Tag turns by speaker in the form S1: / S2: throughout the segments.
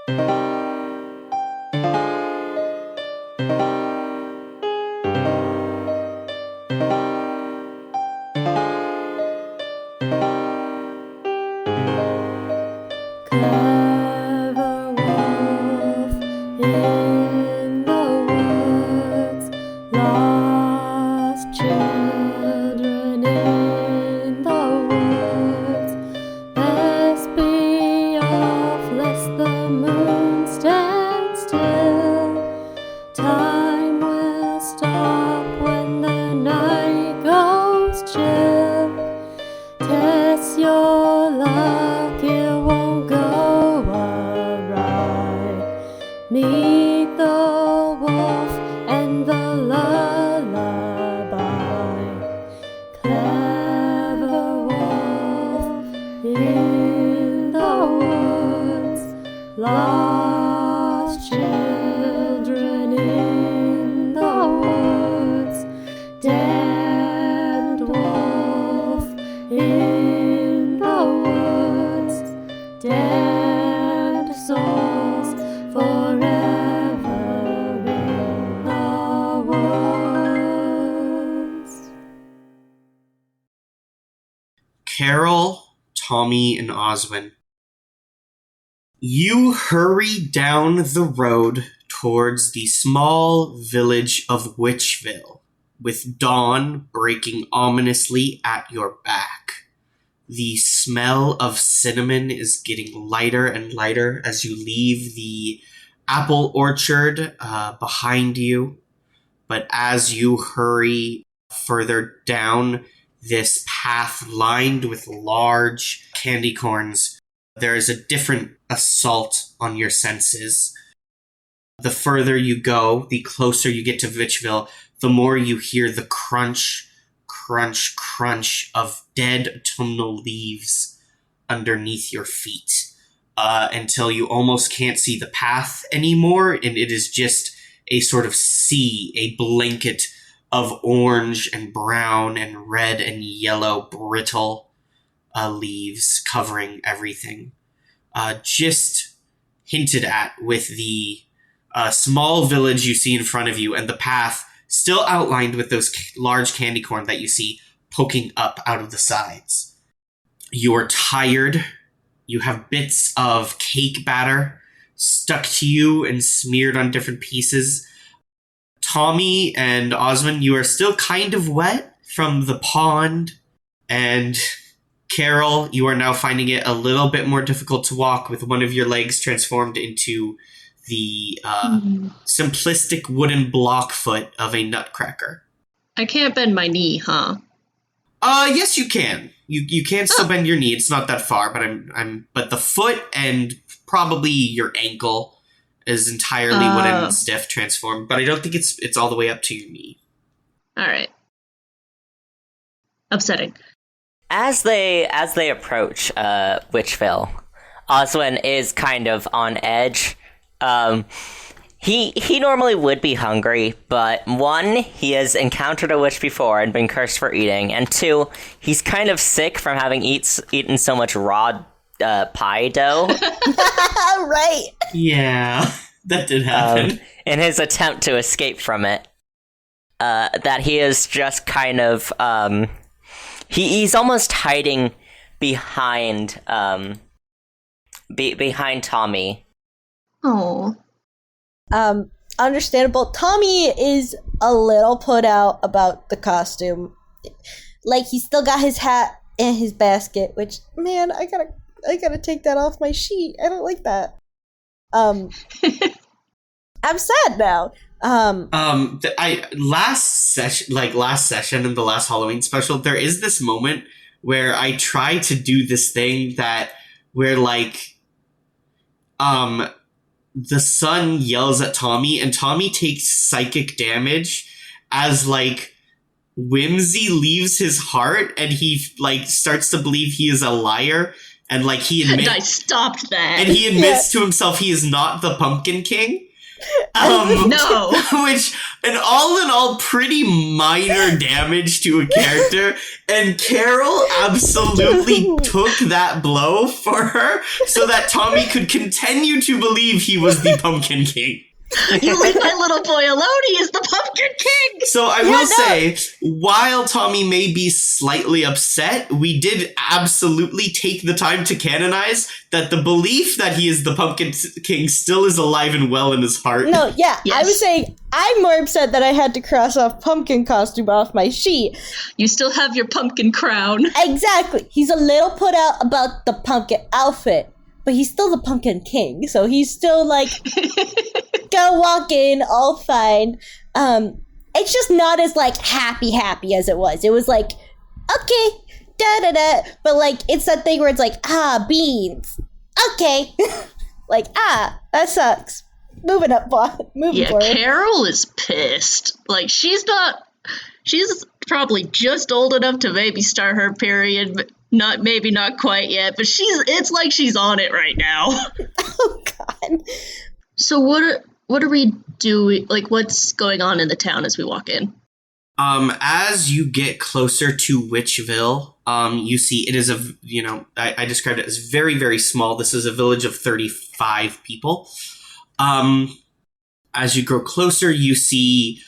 S1: Clever wolf in the woods, lost children in the woods. Best be off lest the moon stand still. Time will stop when the night goes chill. Test your luck, it won't go awry. Meet the wolf and the lullaby. Clever wolf in the woods, lost children in the woods, damned wolf in the woods, damned souls forever in the woods.
S2: Carol, Tommy, and Oswin. You hurry down the road towards the small village of Witchville, with dawn breaking ominously at your back. The smell of cinnamon is getting lighter and lighter as you leave the apple orchard behind you. But as you hurry further down this path lined with large candy corns, there is a different assault on your senses. The further you go, the closer you get to Witchville, the more you hear the crunch, crunch, crunch of dead autumnal leaves underneath your feet, until you almost can't see the path anymore, and it is just a sort of sea, a blanket of orange and brown and red and yellow brittle leaves covering everything. Just hinted at with the small village you see in front of you and the path still outlined with those large candy corn that you see poking up out of the sides. You are tired. You have bits of cake batter stuck to you and smeared on different pieces. Tommy and Oswin, you are still kind of wet from the pond. And Carol, you are now finding it a little bit more difficult to walk with one of your legs transformed into the simplistic wooden block foot of a nutcracker.
S3: I can't bend my knee, huh?
S2: Yes, you can. You can still bend your knee. It's not that far, but the foot and probably your ankle is entirely wooden and stiff, transformed. But I don't think it's all the way up to your knee.
S3: All right. Upsetting.
S4: As they approach Witchville, Oswin is kind of on edge. He normally would be hungry, but one, he has encountered a witch before and been cursed for eating, and two, he's kind of sick from having eaten so much raw pie dough.
S5: Right.
S2: Yeah, that did happen.
S4: In his attempt to escape from it, that he is just kind of he's almost hiding behind behind Tommy.
S3: Oh.
S5: Understandable. Tommy is a little put out about the costume. Like, he's still got his hat and his basket, which, man, I gotta take that off my sheet. I don't like that. I'm sad now.
S2: Last session in the last Halloween special, there is this moment where I try to do this thing where the sun yells at Tommy, and Tommy takes psychic damage as whimsy leaves his heart, and he starts to believe he is a liar, and he admits
S3: I stopped that.
S2: and he admits to himself he is not the Pumpkin King.
S3: No.
S2: Which, an all in all, pretty minor damage to a character. And Carol absolutely took that blow for her so that Tommy could continue to believe he was the Pumpkin King.
S3: You leave my little boy alone. He is the Pumpkin King.
S2: So I will say, while Tommy may be slightly upset, we did absolutely take the time to canonize that the belief that he is the Pumpkin King still is alive and well in his heart.
S5: No, yeah,
S3: Yes.
S5: I was saying I'm more upset that I had to cross off pumpkin costume off my sheet.
S3: You still have your pumpkin crown.
S5: Exactly. He's a little put out about the pumpkin outfit, but he's still the Pumpkin King, so he's still like gonna walk in all fine. It's just not as like happy as it was. It was like, okay, da-da-da, but like it's that thing where it's like, beans, okay. Like, that sucks. Moving forward.
S3: Carol is pissed. Like, she's probably just old enough to maybe start her period, but not quite yet, but it's like she's on it right now.
S5: Oh God.
S3: So what are we doing? Like, what's going on in the town as we walk in?
S2: As you get closer to Witchville, you see it is I described it as very, very small. This is a village of 35 people. As you grow closer, you see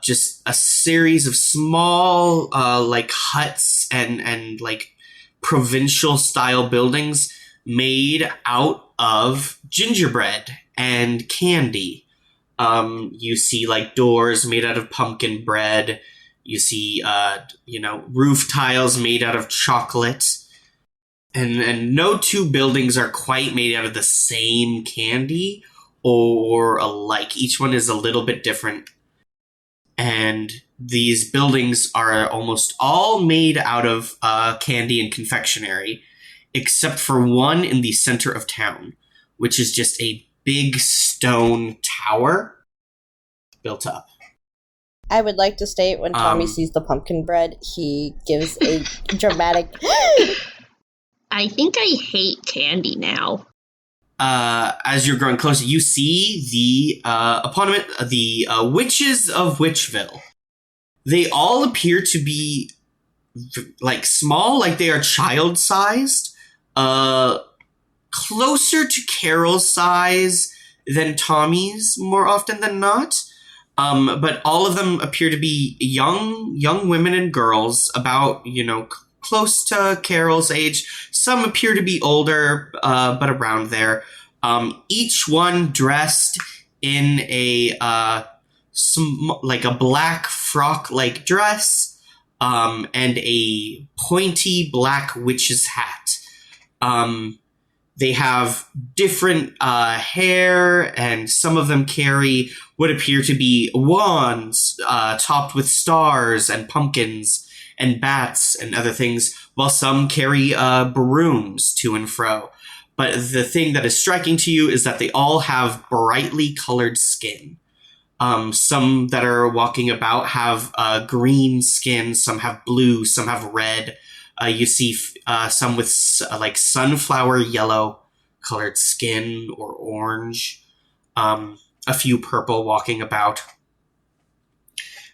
S2: just a series of small like huts and like provincial style buildings made out of gingerbread and candy. You see like doors made out of pumpkin bread. You see roof tiles made out of chocolate. And no two buildings are quite made out of the same candy or alike. Each one is a little bit different. And these buildings are almost all made out of candy and confectionery, except for one in the center of town, which is just a big stone tower built up.
S5: I would like to state when Tommy sees the pumpkin bread, he gives a dramatic...
S3: I think I hate candy now.
S2: As you're growing closer, you see the witches of Witchville. They all appear to be like small, like they are child-sized, closer to Carol's size than Tommy's more often than not. But all of them appear to be young women and girls, about, close to Carol's age. Some appear to be older, but around there. Each one dressed in a black frock-like dress, and a pointy black witch's hat. They have different hair, and some of them carry what appear to be wands topped with stars and pumpkins and bats and other things, while some carry brooms to and fro. But the thing that is striking to you is that they all have brightly colored skin. Some that are walking about have green skin, some have blue, some have red. You see some with like sunflower yellow colored skin or orange. A few purple walking about.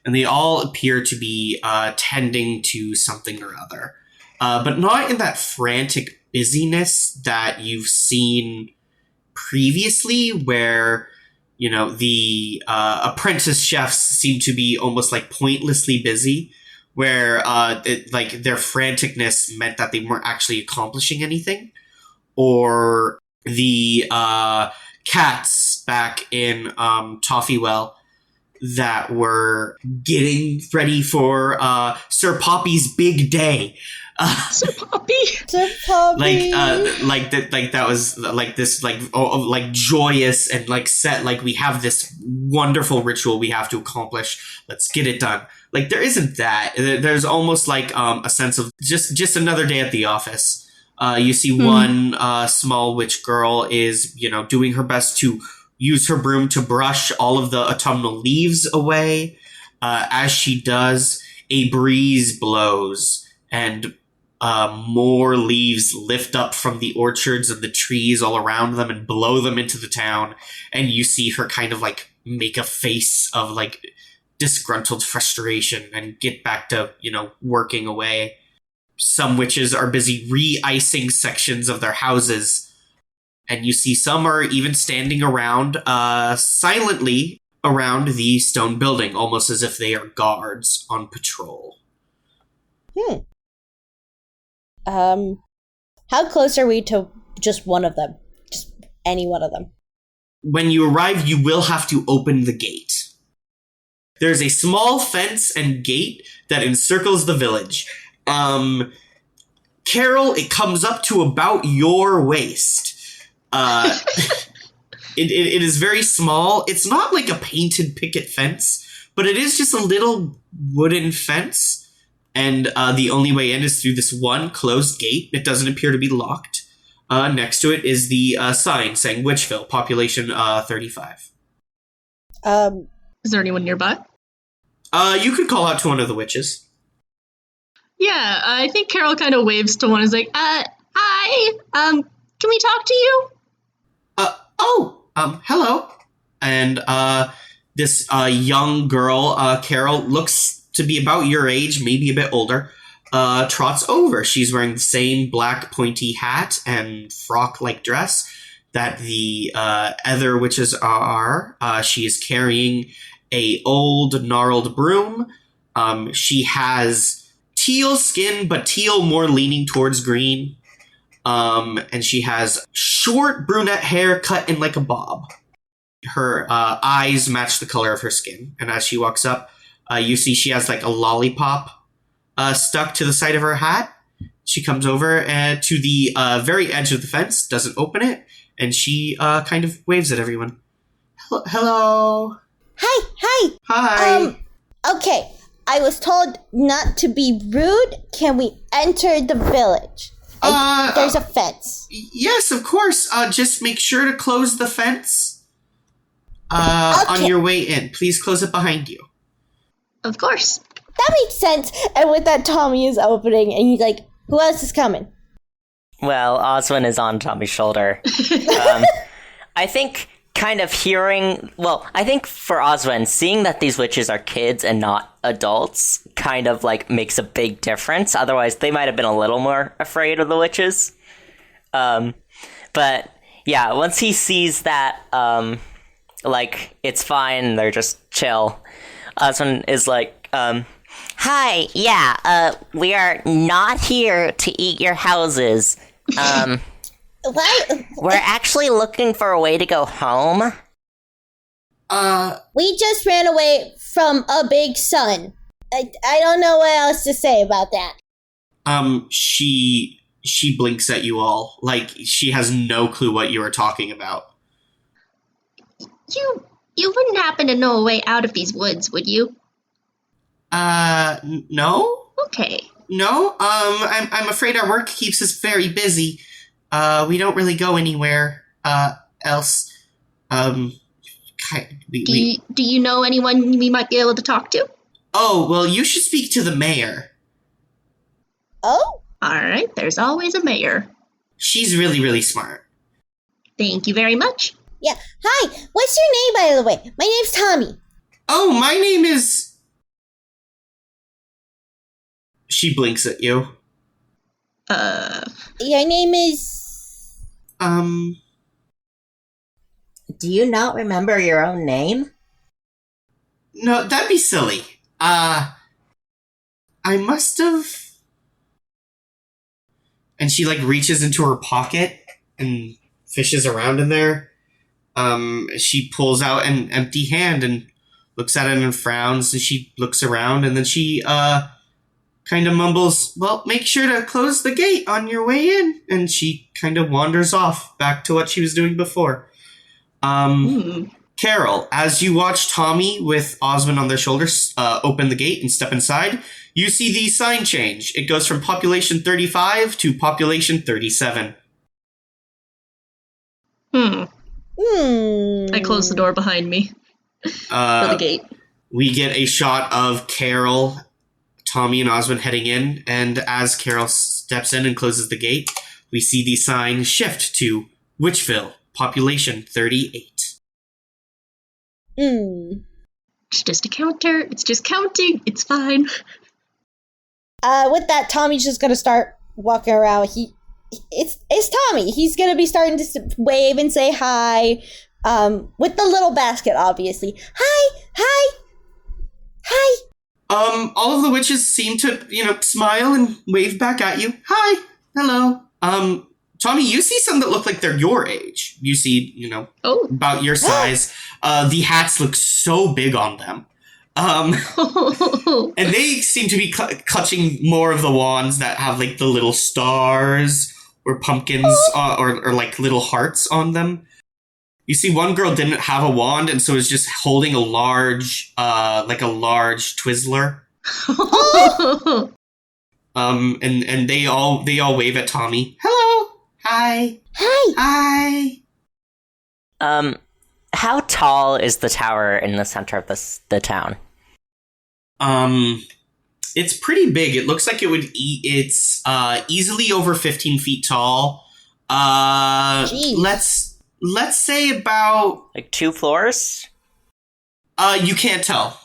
S2: And they all appear to be tending to something or other. But not in that frantic busyness that you've seen previously, where, the apprentice chefs seem to be almost like pointlessly busy, where their franticness meant that they weren't actually accomplishing anything. Or the cats back in Toffeewell that were getting ready for Sir Poppy's big day.
S3: Sir Poppy.
S5: Sir Poppy.
S2: That was like this like joyous and like set, like we have this wonderful ritual we have to accomplish. Let's get it done. Like there isn't that. There's almost like a sense of just another day at the office. You see one small witch girl is, doing her best to use her broom to brush all of the autumnal leaves away. As she does, a breeze blows, and more leaves lift up from the orchards and the trees all around them and blow them into the town. And you see her kind of like make a face of like disgruntled frustration and get back to, working away. Some witches are busy re-icing sections of their houses. And you see some are even standing around silently around the stone building, almost as if they are guards on patrol.
S5: How close are we to just one of them? Just any one of them?
S2: When you arrive, you will have to open the gate. There's a small fence and gate that encircles the village. Carol, it comes up to about your waist. It is very small. It's not like a painted picket fence, but it is just a little wooden fence. And the only way in is through this one closed gate. It doesn't appear to be locked. Next to it is the sign saying Witchville, population 35.
S3: Is there anyone nearby?
S2: You could call out to one of the witches.
S3: Yeah, I think Carol kind of waves to one and is like, hi, can we talk to you?
S2: Hello. And this young girl, Carol, looks to be about your age, maybe a bit older, trots over. She's wearing the same black pointy hat and frock-like dress that the other witches are. She is carrying a old gnarled broom. She has teal skin, but teal more leaning towards green. And she has short brunette hair cut in like a bob. Her eyes match the color of her skin. And as she walks up, you see she has like a lollipop stuck to the side of her hat. She comes over to the very edge of the fence, doesn't open it, and she kind of waves at everyone. Hello.
S5: Hi. Okay. I was told not to be rude. Can we enter the village? There's a fence.
S2: Yes, of course. Just make sure to close the fence
S5: Okay.
S2: on your way in. Please close it behind you.
S3: Of course.
S5: That makes sense. And with that, Tommy is opening, and he's like, who else is coming?
S4: Well, Oswin is on Tommy's shoulder. I think I think for Oswin, seeing that these witches are kids and not adults kind of like makes a big difference. Otherwise, they might have been a little more afraid of the witches. But yeah, once he sees that, like, it's fine, they're just chill, Oswin is like, hi, yeah, we are not here to eat your houses.
S5: What?
S4: We're actually looking for a way to go home.
S5: We just ran away from a big sun. I don't know what else to say about that.
S2: She blinks at you all like she has no clue what you are talking about.
S1: You wouldn't happen to know a way out of these woods, would you?
S2: No?
S1: Okay.
S2: No? I'm afraid our work keeps us very busy. We don't really go anywhere, else.
S1: Do you know anyone we might be able to talk to?
S2: Oh, well, you should speak to the mayor.
S5: Oh?
S1: Alright, there's always a mayor.
S2: She's really, really smart.
S1: Thank you very much.
S5: Yeah. Hi, what's your name, by the way? My name's Tommy.
S2: Oh, my name is... She blinks at you.
S5: Your name is...
S4: Do you not remember your own name?
S2: No, that'd be silly. I must have... And she, like, reaches into her pocket and fishes around in there. She pulls out an empty hand and looks at it and frowns, and she looks around, and then she, kind of mumbles, well, make sure to close the gate on your way in. And she kind of wanders off back to what she was doing before. Carol, as you watch Tommy with Osmond on their shoulders open the gate and step inside, you see the sign change. It goes from population 35 to population 37.
S3: I close the door behind me for the gate.
S2: We get a shot of Carol, Tommy, and Osmond heading in, and as Carol steps in and closes the gate, we see the sign shift to Witchville, population 38.
S1: It's just a counter. It's just counting. It's fine.
S5: With that, Tommy's just gonna start walking around. It's Tommy. He's gonna be starting to wave and say hi, with the little basket, obviously. Hi.
S2: All of the witches seem to, smile and wave back at you. Hi, hello. Tommy, you see some that look like they're your age. You see, about your size. The hats look so big on them. And they seem to be clutching more of the wands that have like the little stars or pumpkins or like little hearts on them. You see one girl didn't have a wand and so is just holding a large Twizzler. And they all wave at Tommy. Hello. Hi.
S4: How tall is the tower in the center of the town?
S2: It's pretty big. It looks like it's easily over 15 feet tall. Let's say about
S4: like 2 floors?
S2: You can't tell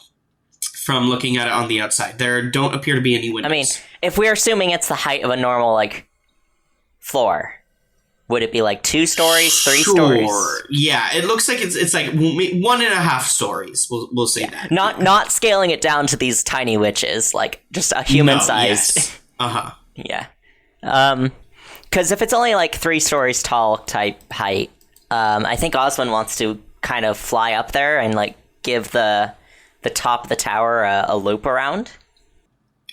S2: from looking at it on the outside. There don't appear to be any windows.
S4: I mean, if we're assuming it's the height of a normal floor, would it be 2 stories, 3 stories?
S2: Yeah, it looks like it's like 1.5 stories. We'll say that.
S4: Not scaling it down to these tiny witches, just a human-sized.
S2: Yes. Uh-huh.
S4: Yeah. Because if it's only 3 stories tall type height, I think Oswin wants to kind of fly up there and give the top of the tower a loop around.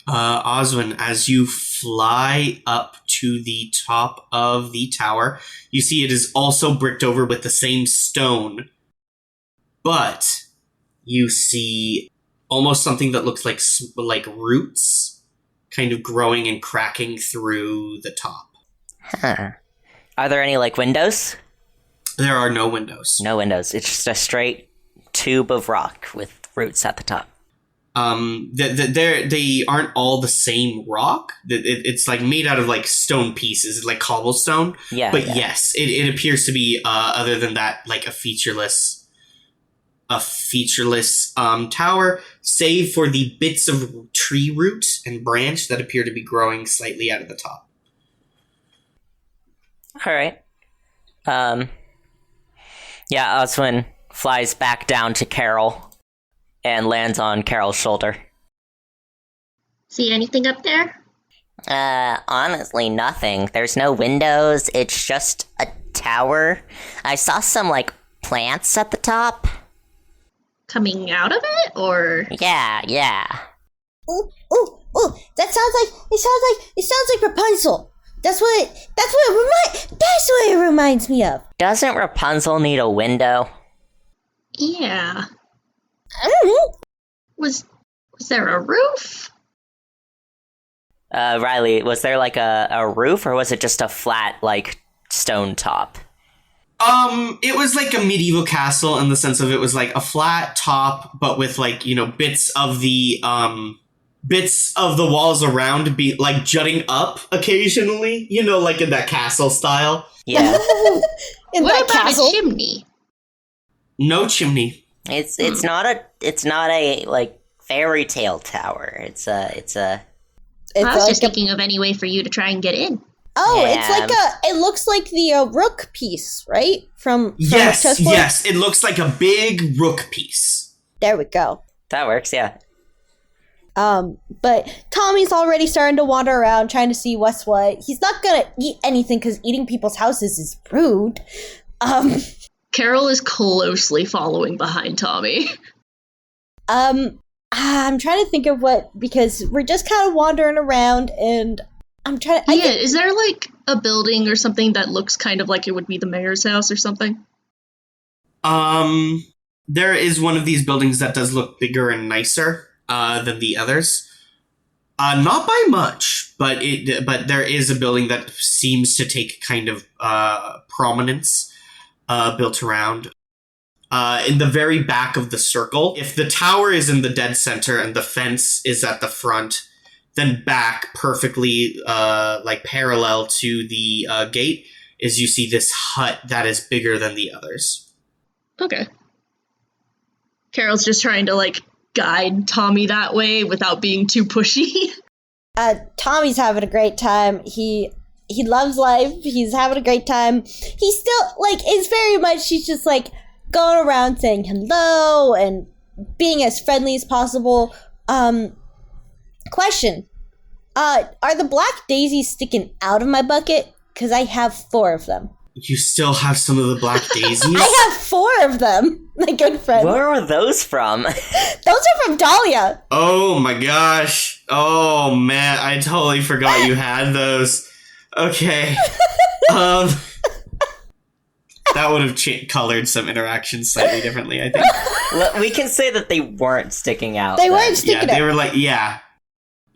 S2: Oswin, as you fly up to the top of the tower, you see it is also bricked over with the same stone, but you see almost something that looks like roots kind of growing and cracking through the top.
S4: Huh. Are there any windows?
S2: There are no windows.
S4: No windows. It's just a straight tube of rock with roots at the top.
S2: They aren't all the same rock. It's made out of stone pieces, like cobblestone.
S4: Yeah.
S2: But yes, it appears to be other than that a featureless tower, save for the bits of tree root and branch that appear to be growing slightly out of the top.
S4: All right. Yeah, Oswin flies back down to Carol and lands on Carol's shoulder.
S1: See anything up there?
S4: Honestly, nothing. There's no windows. It's just a tower. I saw some, plants at the top.
S1: Coming out of it, or?
S4: Yeah.
S5: Ooh! That sounds like Rapunzel. That's what it reminds me of.
S4: Doesn't Rapunzel need a window?
S1: Yeah.
S5: I don't know.
S1: Was there a roof?
S4: Riley, was there a roof, or was it just a flat stone top?
S2: It was a medieval castle in the sense of it was a flat top, but with bits of the walls around be jutting up occasionally, in that castle style.
S4: Yeah.
S1: What about a chimney?
S2: No chimney.
S4: It's not a fairy tale tower. I
S1: was just thinking of any way for you to try and get in.
S5: Oh,
S4: Yeah.
S5: it looks like the rook piece, right? From
S2: Yes,
S5: chessboard?
S2: yes. It looks like a big rook piece.
S5: There we go.
S4: That works, yeah.
S5: But Tommy's already starting to wander around trying to see what's what. He's not gonna eat anything because eating people's houses is rude.
S3: Carol is closely following behind Tommy.
S5: I'm trying to think of because we're just kind of wandering around and I'm trying to...
S3: Is there a building or something that looks kind of like it would be the mayor's house or something?
S2: There is one of these buildings that does look bigger and nicer than the others. Not by much, but there is a building that seems to take kind of prominence built around. In the very back of the circle, if the tower is in the dead center and the fence is at the front, Then back perfectly, parallel to the gate, is you see this hut that is bigger than the others.
S3: Okay. Carol's just trying to, guide Tommy that way without being too pushy.
S5: Tommy's having a great time. He loves life. He's having a great time. He's still, is very much, he's just, going around saying hello and being as friendly as possible. Question. Are the black daisies sticking out of my bucket? Because I have 4 of them.
S2: You still have some of the black daisies?
S5: I have 4 of them, my good friend.
S4: Where are those from?
S5: Those are from Dahlia.
S2: Oh my gosh. Oh man, I totally forgot you had those. Okay. That would have colored some interactions slightly differently, I think.
S4: We can say that they weren't sticking out.
S5: They weren't sticking out.
S2: They were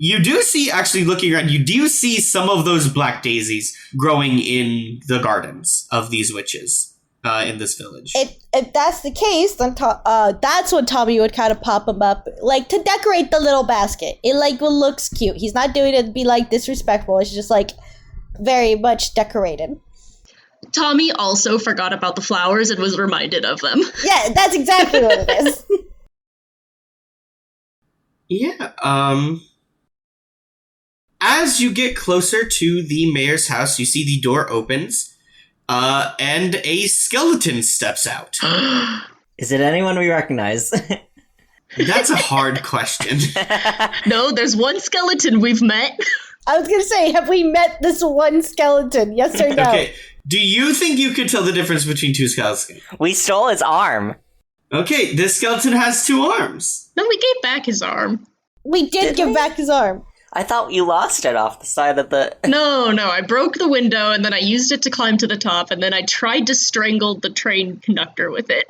S2: You do see, actually looking around, you do see some of those black daisies growing in the gardens of these witches in this village.
S5: If that's the case, then that's when Tommy would kind of pop them up, to decorate the little basket. It, looks cute. He's not doing it to be, disrespectful. It's just, very much decorated.
S3: Tommy also forgot about the flowers and was reminded of them.
S5: Yeah, that's exactly what it is.
S2: Yeah, as you get closer to the mayor's house, you see the door opens, and a skeleton steps out.
S4: Is it anyone we recognize?
S2: That's a hard question.
S3: No, there's one skeleton we've met.
S5: I was going to say, have we met this one skeleton? Yes or no?
S2: Okay, do you think you could tell the difference between 2 skeletons?
S4: We stole his arm.
S2: Okay, this skeleton has 2 arms.
S3: No, we gave back his arm.
S5: We did give back his arm.
S4: I thought you lost it off the side of the...
S3: No, I broke the window, and then I used it to climb to the top, and then I tried to strangle the train conductor with it.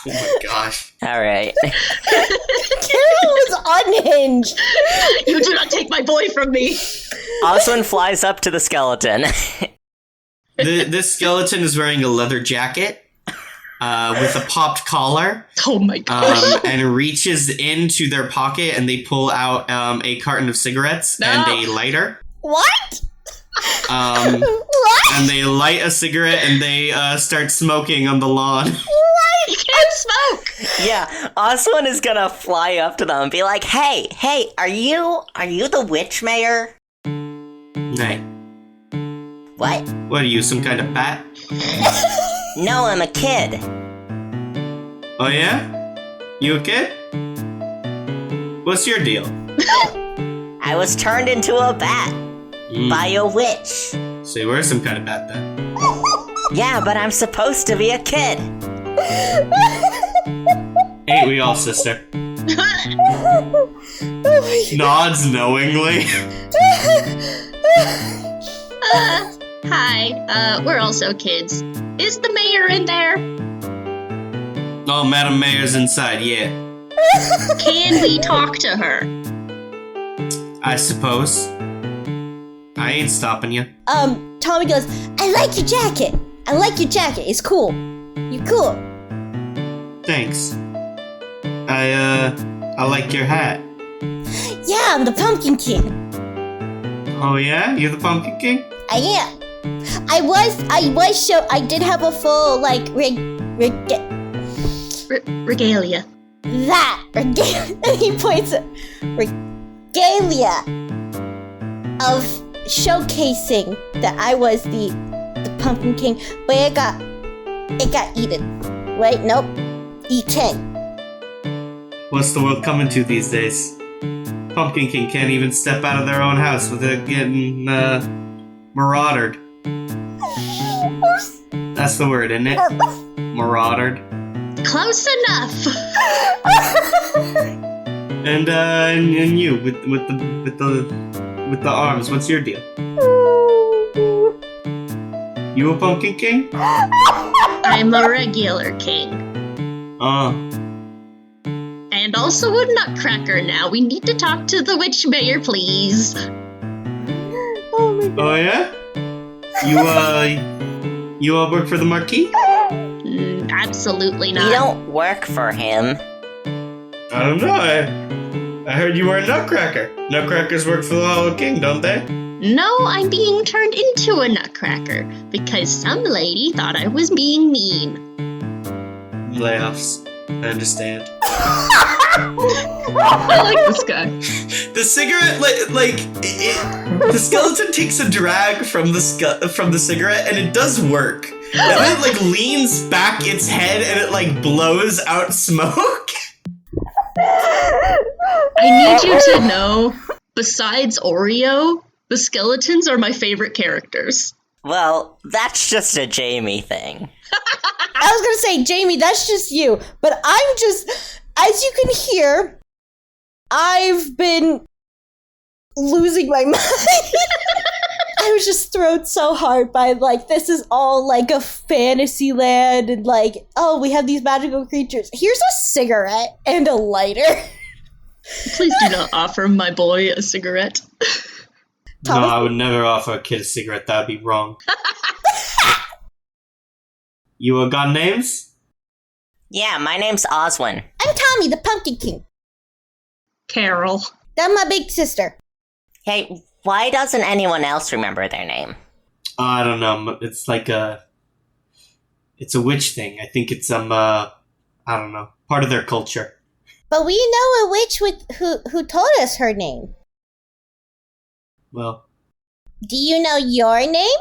S2: Oh my gosh.
S4: All right.
S5: Carol is unhinged.
S3: You do not take my boy from me.
S4: Oswin flies up to the skeleton.
S2: This skeleton is wearing a leather jacket with a popped collar.
S3: Oh my gosh.
S2: And reaches into their pocket and they pull out a carton of cigarettes and a lighter.
S5: What?
S2: What? And they light a cigarette and they start smoking on the lawn.
S3: You can't smoke.
S4: Yeah, Oswin is gonna fly up to them and be like, Hey, are you the witch mayor?
S2: Hey.
S4: What?
S2: What are you, some kind of bat?
S4: No, I'm a kid.
S2: Oh yeah? You a kid? What's your deal?
S4: I was turned into a bat by a witch.
S2: So you were some kind of bat then?
S4: Yeah, but I'm supposed to be a kid.
S2: Ain't we all, sister? Nods knowingly.
S3: Hi, we're also kids. Is the mayor in there?
S2: Oh, Madam Mayor's inside, yeah.
S3: Can we talk to her?
S2: I suppose. I ain't stopping you.
S5: Tommy goes, I like your jacket. It's cool. You're cool.
S2: Thanks. I like your hat.
S5: Yeah, I'm the Pumpkin King.
S2: Oh yeah? You're the Pumpkin King?
S5: I am. I did have a full,
S3: Regalia.
S5: and he points at regalia of showcasing that I was the Pumpkin King, but it got eaten. Wait, nope. Eaten.
S2: What's the world coming to these days? Pumpkin King can't even step out of their own house without getting, marauded. That's the word, isn't it? Marauded.
S3: Close enough.
S2: And you with the arms. What's your deal? You a Pumpkin King?
S3: I'm a regular king. And also a nutcracker now. We need to talk to the witch mayor, please.
S5: Oh my god.
S2: Oh yeah? You work for the Marquis?
S3: Absolutely not.
S4: We don't work for him.
S2: I don't know. I heard you were a nutcracker. Nutcrackers work for the Hollow King, don't they?
S3: No, I'm being turned into a nutcracker because some lady thought I was being mean.
S2: Layoffs. I understand.
S3: I like this guy.
S2: The cigarette, the skeleton takes a drag from the cigarette, and it does work. And then it leans back its head, and it blows out smoke.
S3: I need you to know, besides Oreo, the skeletons are my favorite characters.
S4: Well, that's just a Jamie thing.
S5: I was gonna say, Jamie, that's just you. But I'm just, as you can hear, I've been losing my mind. I was just thrown so hard by, this is all, a fantasy land, and, oh, we have these magical creatures. Here's a cigarette and a lighter.
S3: Please do not offer my boy a cigarette.
S2: No, I would never offer a kid a cigarette. That'd be wrong. You got names?
S4: Yeah, my name's Oswin.
S5: I'm Tommy, the Pumpkin King.
S3: Carol.
S5: That's my big sister.
S4: Hey, why doesn't anyone else remember their name?
S2: I don't know. It's it's a witch thing. I think it's I don't know, part of their culture.
S5: But we know a witch who told us her name.
S2: Well,
S5: do you know your name?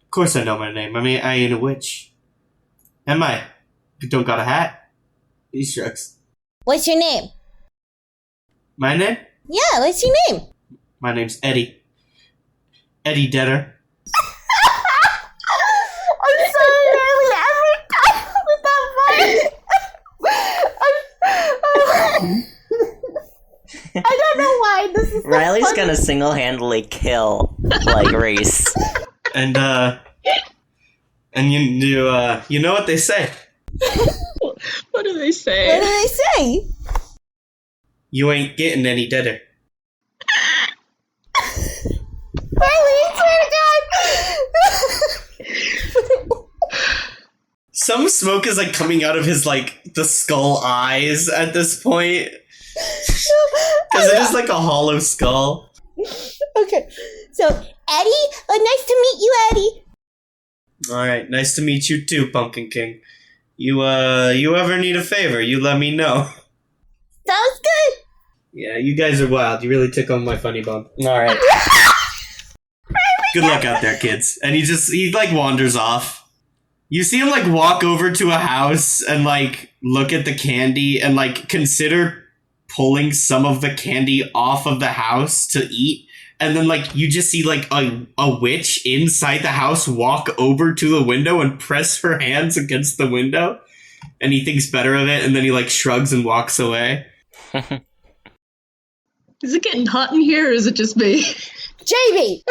S2: of course I know my name. I mean, I ain't a witch. Am I? You don't got a hat? He shrugs.
S5: What's your name?
S2: My name?
S5: Yeah, what's your name?
S2: My name's Eddie. Eddie Deader.
S5: I'm sorry, Riley. Every time with that voice. I don't know why this is so
S4: Riley's
S5: funny.
S4: gonna single-handedly kill, Reese.
S2: And you know what they say.
S3: What do they say?
S5: What do they say?
S2: You ain't getting any deader.
S5: Riley, I swear to God.
S2: Some smoke is coming out of his the skull eyes at this point. Because it is a hollow skull.
S5: Okay, so Eddie, nice to meet you, Eddie.
S2: Alright, nice to meet you too, Pumpkin King. You ever need a favor, you let me know.
S5: Sounds good.
S2: Yeah, you guys are wild. You really took on my funny bone. Alright. Good luck out there, kids. And he wanders off. You see him walk over to a house and look at the candy and consider pulling some of the candy off of the house to eat. And then you just see a witch inside the house walk over to the window and press her hands against the window. And he thinks better of it, and then he shrugs and walks away.
S3: Is it getting hot in here, or is it just me?
S5: Jamie!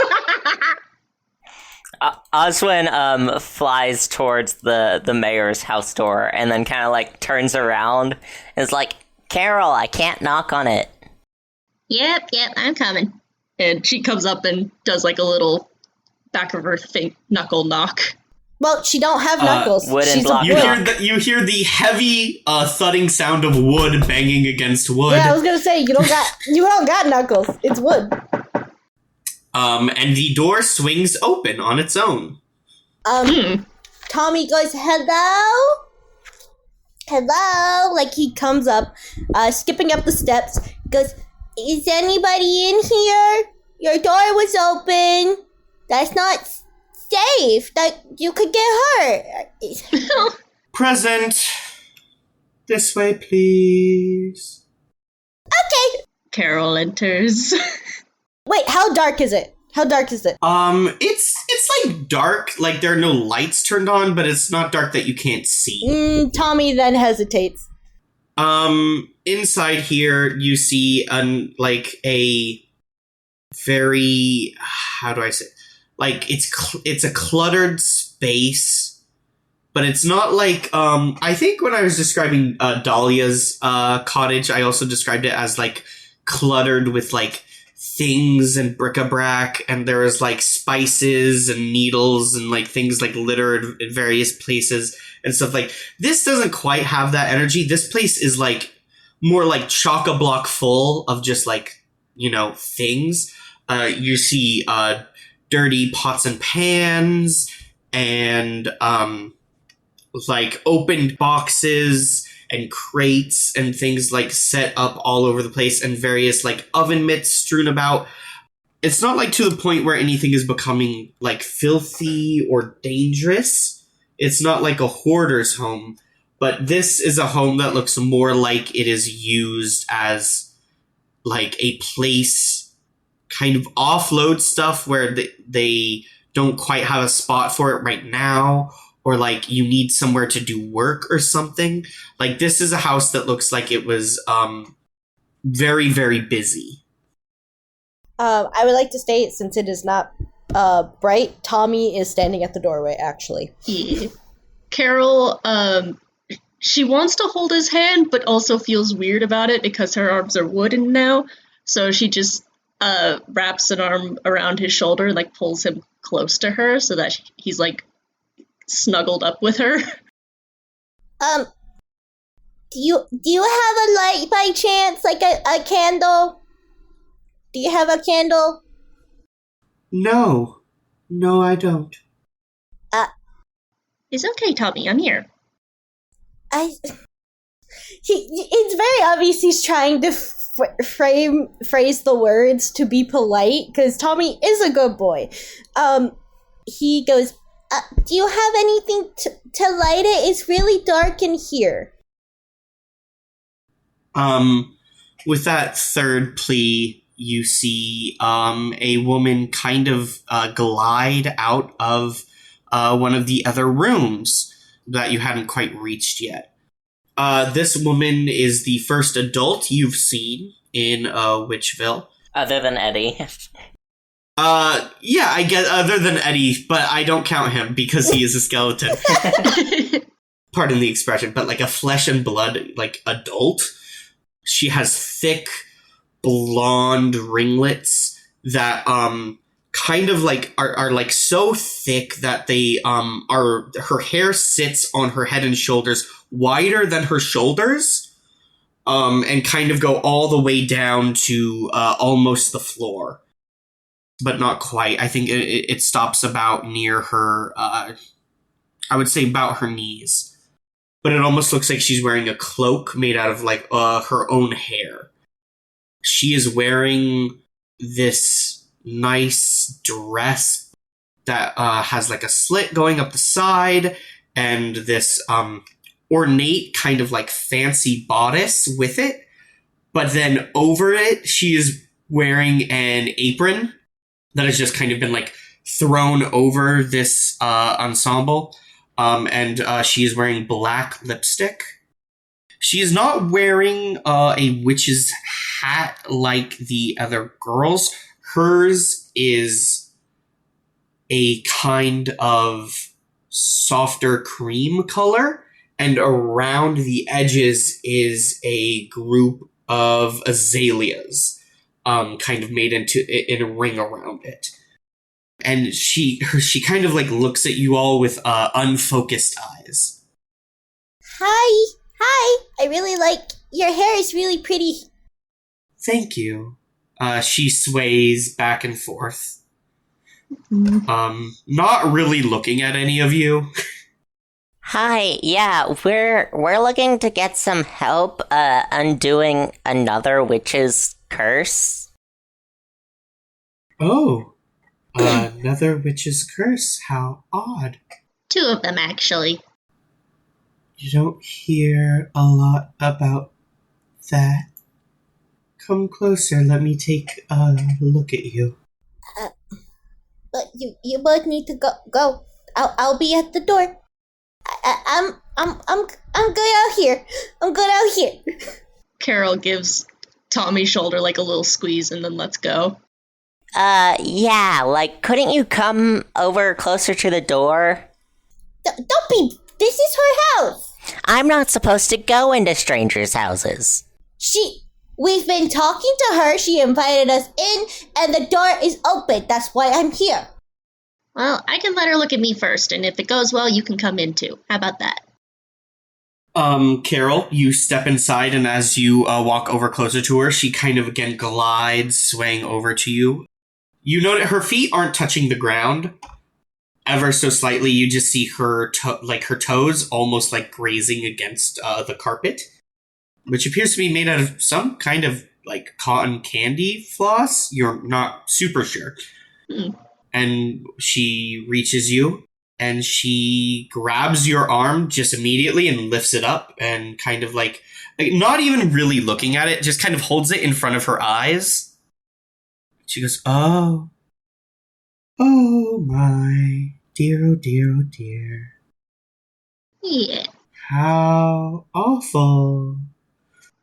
S4: Oswin flies towards the mayor's house door and then kind of turns around and is like, Carol, I can't knock on it.
S3: Yep, I'm coming. And she comes up and does a little back of her knuckle knock.
S5: Well, she don't have knuckles.
S4: Wooden
S5: She's
S4: block.
S5: a
S2: You
S5: wood.
S2: hear the heavy thudding sound of wood banging against wood.
S5: Yeah, I was gonna say you don't got knuckles. It's wood.
S2: And the door swings open on its own.
S5: Tommy goes, hello? Hello? He comes up, skipping up the steps, goes, is anybody in here? Your door was open. That's not safe. That you could get hurt.
S2: Present. This way, please.
S5: Okay.
S3: Carol enters.
S5: Wait, how dark is it?
S2: It's dark, there are no lights turned on, but it's not dark that you can't see.
S5: Tommy then hesitates.
S2: Inside here you see a very, how do I say, it's a cluttered space, but it's not I think when I was describing Dahlia's cottage, I also described it as cluttered with things and bric-a-brac, and there was spices and needles and things littered in various places and stuff. This doesn't quite have that energy. This place is more like chock-a-block full of just like, things. You see dirty pots and pans and like opened boxes and crates and things like set up all over the place, and various like oven mitts strewn about. It's not like to the point where anything is becoming like filthy or dangerous. It's not like a hoarder's home, but this is a home that looks more like it is used as like a place kind of offload stuff where they don't quite have a spot for it right now, or like you need somewhere to do work or something. Like this is a house that looks like it was very, very busy.
S5: I would like to state, since it is not bright, Tommy is standing at the doorway, actually.
S3: Yeah. Carol, she wants to hold his hand, but also feels weird about it because her arms are wooden now. So she just wraps an arm around his shoulder, like pulls him close to her so that he's like snuggled up with her.
S5: Do you have a light by chance, like a candle? Do you have a candle?
S2: No, I don't.
S3: It's okay, Tommy. I'm here.
S5: It's very obvious he's trying to phrase the words to be polite, because Tommy is a good boy. He goes, do you have anything to light it? It's really dark in here.
S2: With that third plea, you see a woman kind of glide out of one of the other rooms that you hadn't quite reached yet. This woman is the first adult you've seen in Witchville.
S4: Other than Eddie.
S2: Yeah, I guess other than Eddie, but I don't count him because he is a skeleton. Pardon the expression, but like a flesh and blood, like, adult. She has thick, blonde ringlets that, kind of like, are like so thick that they, her hair sits on her head and shoulders wider than her shoulders, and kind of go all the way down to, almost the floor. But not quite. I think it stops about near her, I would say about her knees. But it almost looks like she's wearing a cloak made out of, like, her own hair. She is wearing this nice dress that has, like, a slit going up the side, and this ornate kind of, like, fancy bodice with it. But then over it, she is wearing an apron that has just kind of been, like, thrown over this ensemble. And she is wearing black lipstick. She is not wearing a witch's hat like the other girls. Hers is a kind of softer cream color, and around the edges is a group of azaleas, kind of made in a ring around it. And she kind of like looks at you all with unfocused eyes.
S5: Hi. I really like your hair. Is really pretty.
S2: Thank you. She sways back and forth. Not really looking at any of you.
S4: Hi, yeah, we're looking to get some help undoing another witch's curse.
S2: Oh. Another witch's curse. How odd.
S1: 2 of them, actually.
S2: You don't hear a lot about that. Come closer. Let me take a look at you.
S5: But you both need to go. I'll be at the door. I'm good out here.
S3: Carol gives Tommy's shoulder like a little squeeze and then lets go.
S4: Yeah, like, couldn't you come over closer to the door?
S5: Don't be. This is her house.
S4: I'm not supposed to go into strangers' houses.
S5: We've been talking to her. She invited us in, and the door is open. That's why I'm here.
S1: Well, I can let her look at me first, and if it goes well, you can come in too. How about that?
S2: Carol, you step inside, and as you walk over closer to her, she kind of again glides, swaying over to you. You notice her feet aren't touching the ground. Ever so slightly, you just see her her toes almost like grazing against the carpet, which appears to be made out of some kind of like cotton candy floss. You're not super sure. And she reaches you, and she grabs your arm just immediately and lifts it up and kind of like not even really looking at it, just kind of holds it in front of her eyes. She goes, oh my, dear, oh dear, oh dear.
S1: Yeah.
S2: How awful.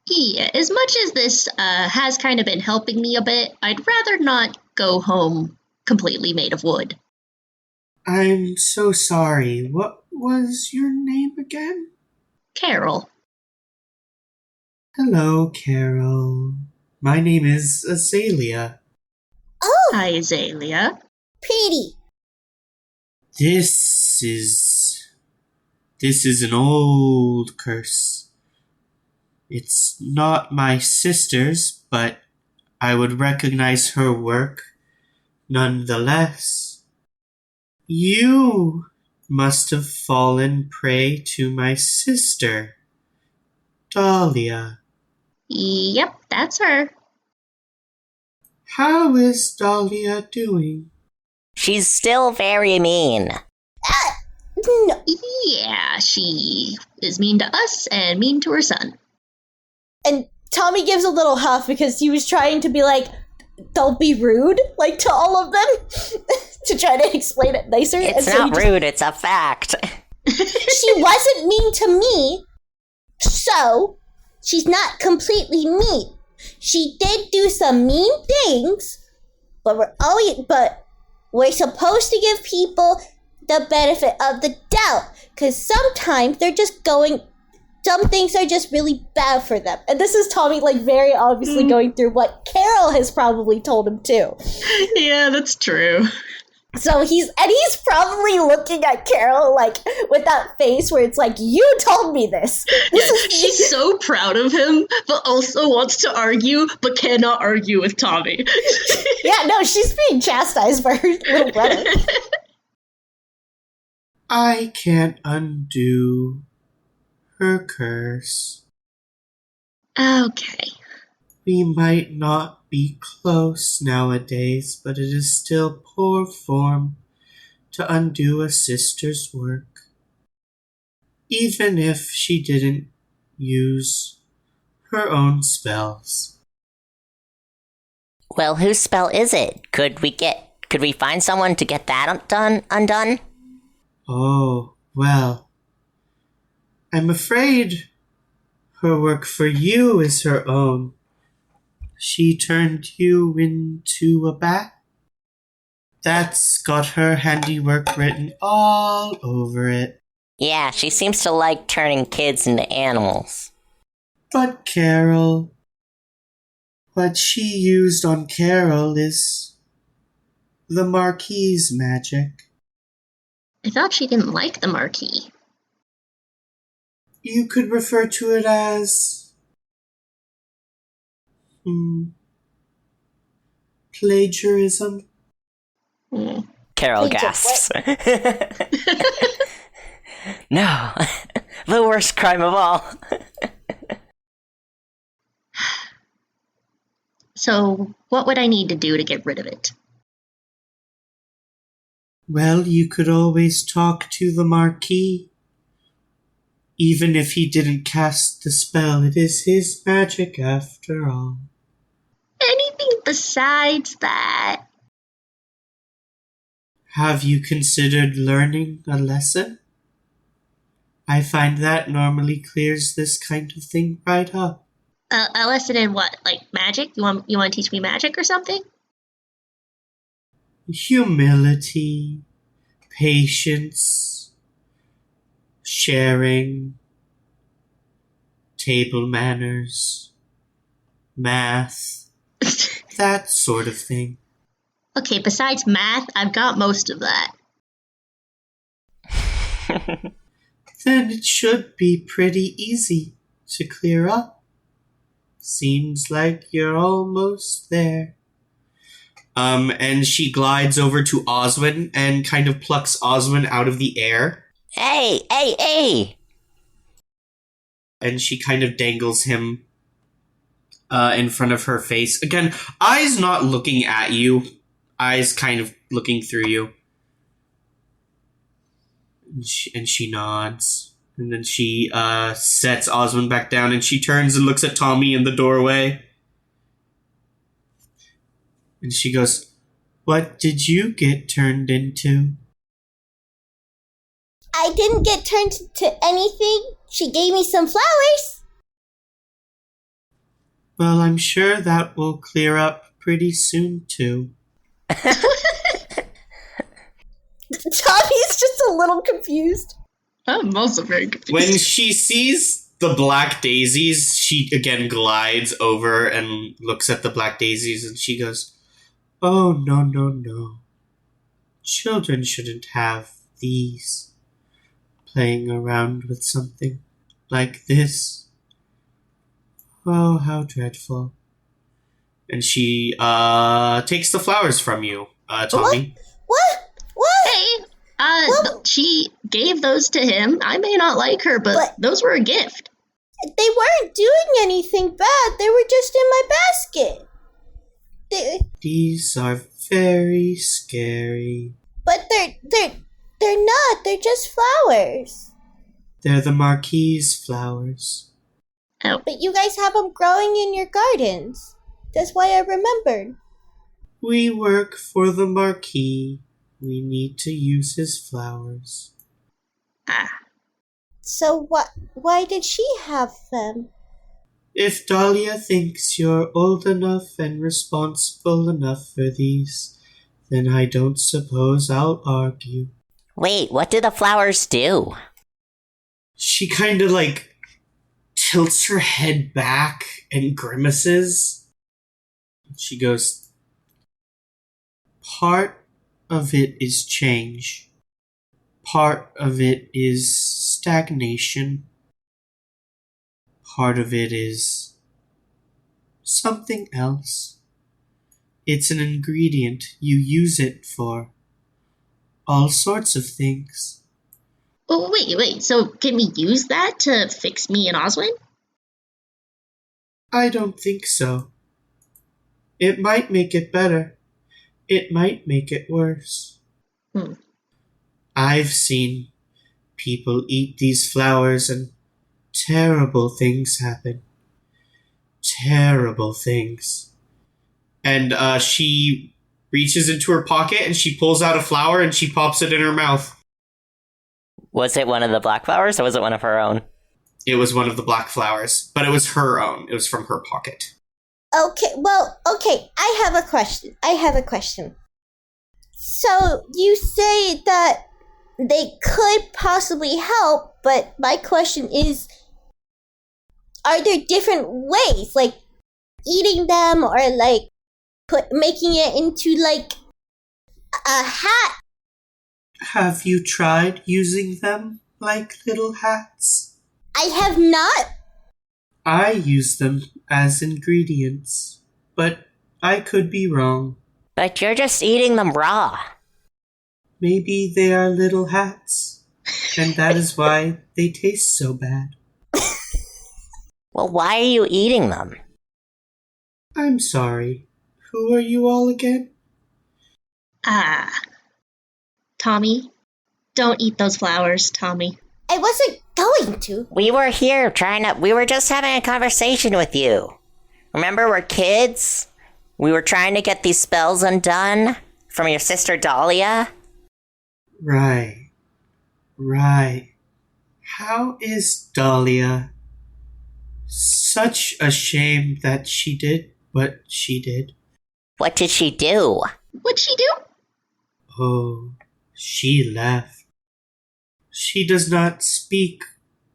S1: Yeah, as much as this has kind of been helping me a bit, I'd rather not go home completely made of wood.
S2: I'm so sorry. What was your name again?
S1: Carol.
S2: Hello, Carol. My name is Azalea.
S5: Oh,
S1: Hi, Azalea.
S5: pretty.
S2: This is an old curse. It's not my sister's, but I would recognize her work nonetheless. You must have fallen prey to my sister, Dahlia.
S1: Yep, that's her.
S2: How is Dahlia doing?
S4: She's still very mean.
S5: No.
S1: Yeah, she is mean to us and mean to her son.
S5: And Tommy gives a little huff because he was trying to be like, don't be rude, like, to all of them, to try to explain it nicer.
S4: It's
S5: and so
S4: not rude, it's a fact.
S5: She wasn't mean to me, so she's not completely mean. She did do some mean things, but we're supposed to give people the benefit of the doubt, because sometimes they're just some things are just really bad for them. And this is Tommy, like, very obviously going through what Carol has probably told him too.
S3: Yeah, that's true.
S5: So he's probably looking at Carol, like, with that face where it's like, you told me this.
S3: She's so proud of him, but also wants to argue, but cannot argue with Tommy.
S5: Yeah, no, she's being chastised by her little brother.
S2: I can't undo her curse.
S1: Okay.
S2: We might not be close nowadays, but it is still poor form to undo a sister's work, even if she didn't use her own spells.
S4: Well, whose spell is it? Could we find someone to get that undone?
S2: Oh, well, I'm afraid her work for you is her own. She turned you into a bat. That's got her handiwork written all over it.
S4: Yeah, she seems to like turning kids into animals.
S2: But Carol, what she used on Carol is the Marquis's magic.
S1: I thought she didn't like the Marquis.
S2: You could refer to it as plagiarism.
S4: Carol gasps. No, the worst crime of all.
S1: So, what would I need to do to get rid of it?
S2: Well, you could always talk to the Marquis. Even if he didn't cast the spell, it is his magic after all.
S1: Anything besides that?
S2: Have you considered learning a lesson? I find that normally clears this kind of thing right up.
S1: A lesson in what? Like magic? You want to teach me magic or something?
S2: Humility, patience, sharing, table manners, math, that sort of thing.
S1: Okay, besides math, I've got most of that.
S2: then it should be pretty easy to clear up. Seems like you're almost there. And she glides over to Oswin and kind of plucks Oswin out of the air.
S4: Hey, hey, hey!
S2: And she kind of dangles him in front of her face. Again, eyes not looking at you, eyes kind of looking through you. And she nods. And then she sets Oswin back down, and she turns and looks at Tommy in the doorway. And she goes, "What did you get turned into?"
S5: I didn't get turned to anything. She gave me some flowers.
S2: Well, I'm sure that will clear up pretty soon, too.
S5: Tommy's just a little confused.
S3: I'm also very confused.
S2: When she sees the black daisies, she again glides over and looks at the black daisies, and she goes, "Oh, no, no, no. Children shouldn't have these. Playing around with something like this. Oh, how dreadful." And she takes the flowers from you, Tommy.
S5: What?
S1: Hey,
S5: Well-
S1: she gave those to him. I may not like her, but those were a gift.
S5: They weren't doing anything bad. They were just in my basket.
S2: These are very scary.
S5: But they're not. They're just flowers.
S2: They're the Marquise flowers.
S1: Oh,
S5: But you guys have them growing in your gardens. That's why I remembered.
S2: We work for the Marquis. We need to use his flowers.
S5: So why did she have them?
S2: If Dahlia thinks you're old enough and responsible enough for these, then I don't suppose I'll argue.
S4: Wait, what do the flowers do?
S2: She kind of tilts her head back and grimaces. She goes, "Part of it is change. Part of it is stagnation. Part of it is something else. It's an ingredient. You use it for all sorts of things."
S1: oh, wait. So can we use that to fix me and Oswin?
S2: I don't think so. It might make it better. It might make it worse.
S1: Hmm.
S2: I've seen people eat these flowers and terrible things happen. Terrible things. And she reaches into her pocket and she pulls out a flower and she pops it in her mouth.
S4: Was it one of the black flowers or was it one of her own?
S2: It was one of the black flowers, but it was her own. It was from her pocket.
S5: Okay, I have a question. So, you say that they could possibly help, but my question is, are there different ways? Like, eating them or, making it into, a hat?
S2: Have you tried using them like little hats?
S5: I have not.
S2: I use them as ingredients, but I could be wrong.
S4: But you're just eating them raw.
S2: Maybe they are little hats, and that is why they taste so bad.
S4: Well, why are you eating them?
S2: I'm sorry. Who are you all again?
S1: Tommy, don't eat those flowers, Tommy.
S5: I wasn't going to.
S4: We were here we were just having a conversation with you. Remember, we're kids? We were trying to get these spells undone from your sister Dahlia.
S2: Right. How is Dahlia? Such a shame that she did what she did.
S4: What did she do?
S1: What'd she do?
S2: Oh, she left. She does not speak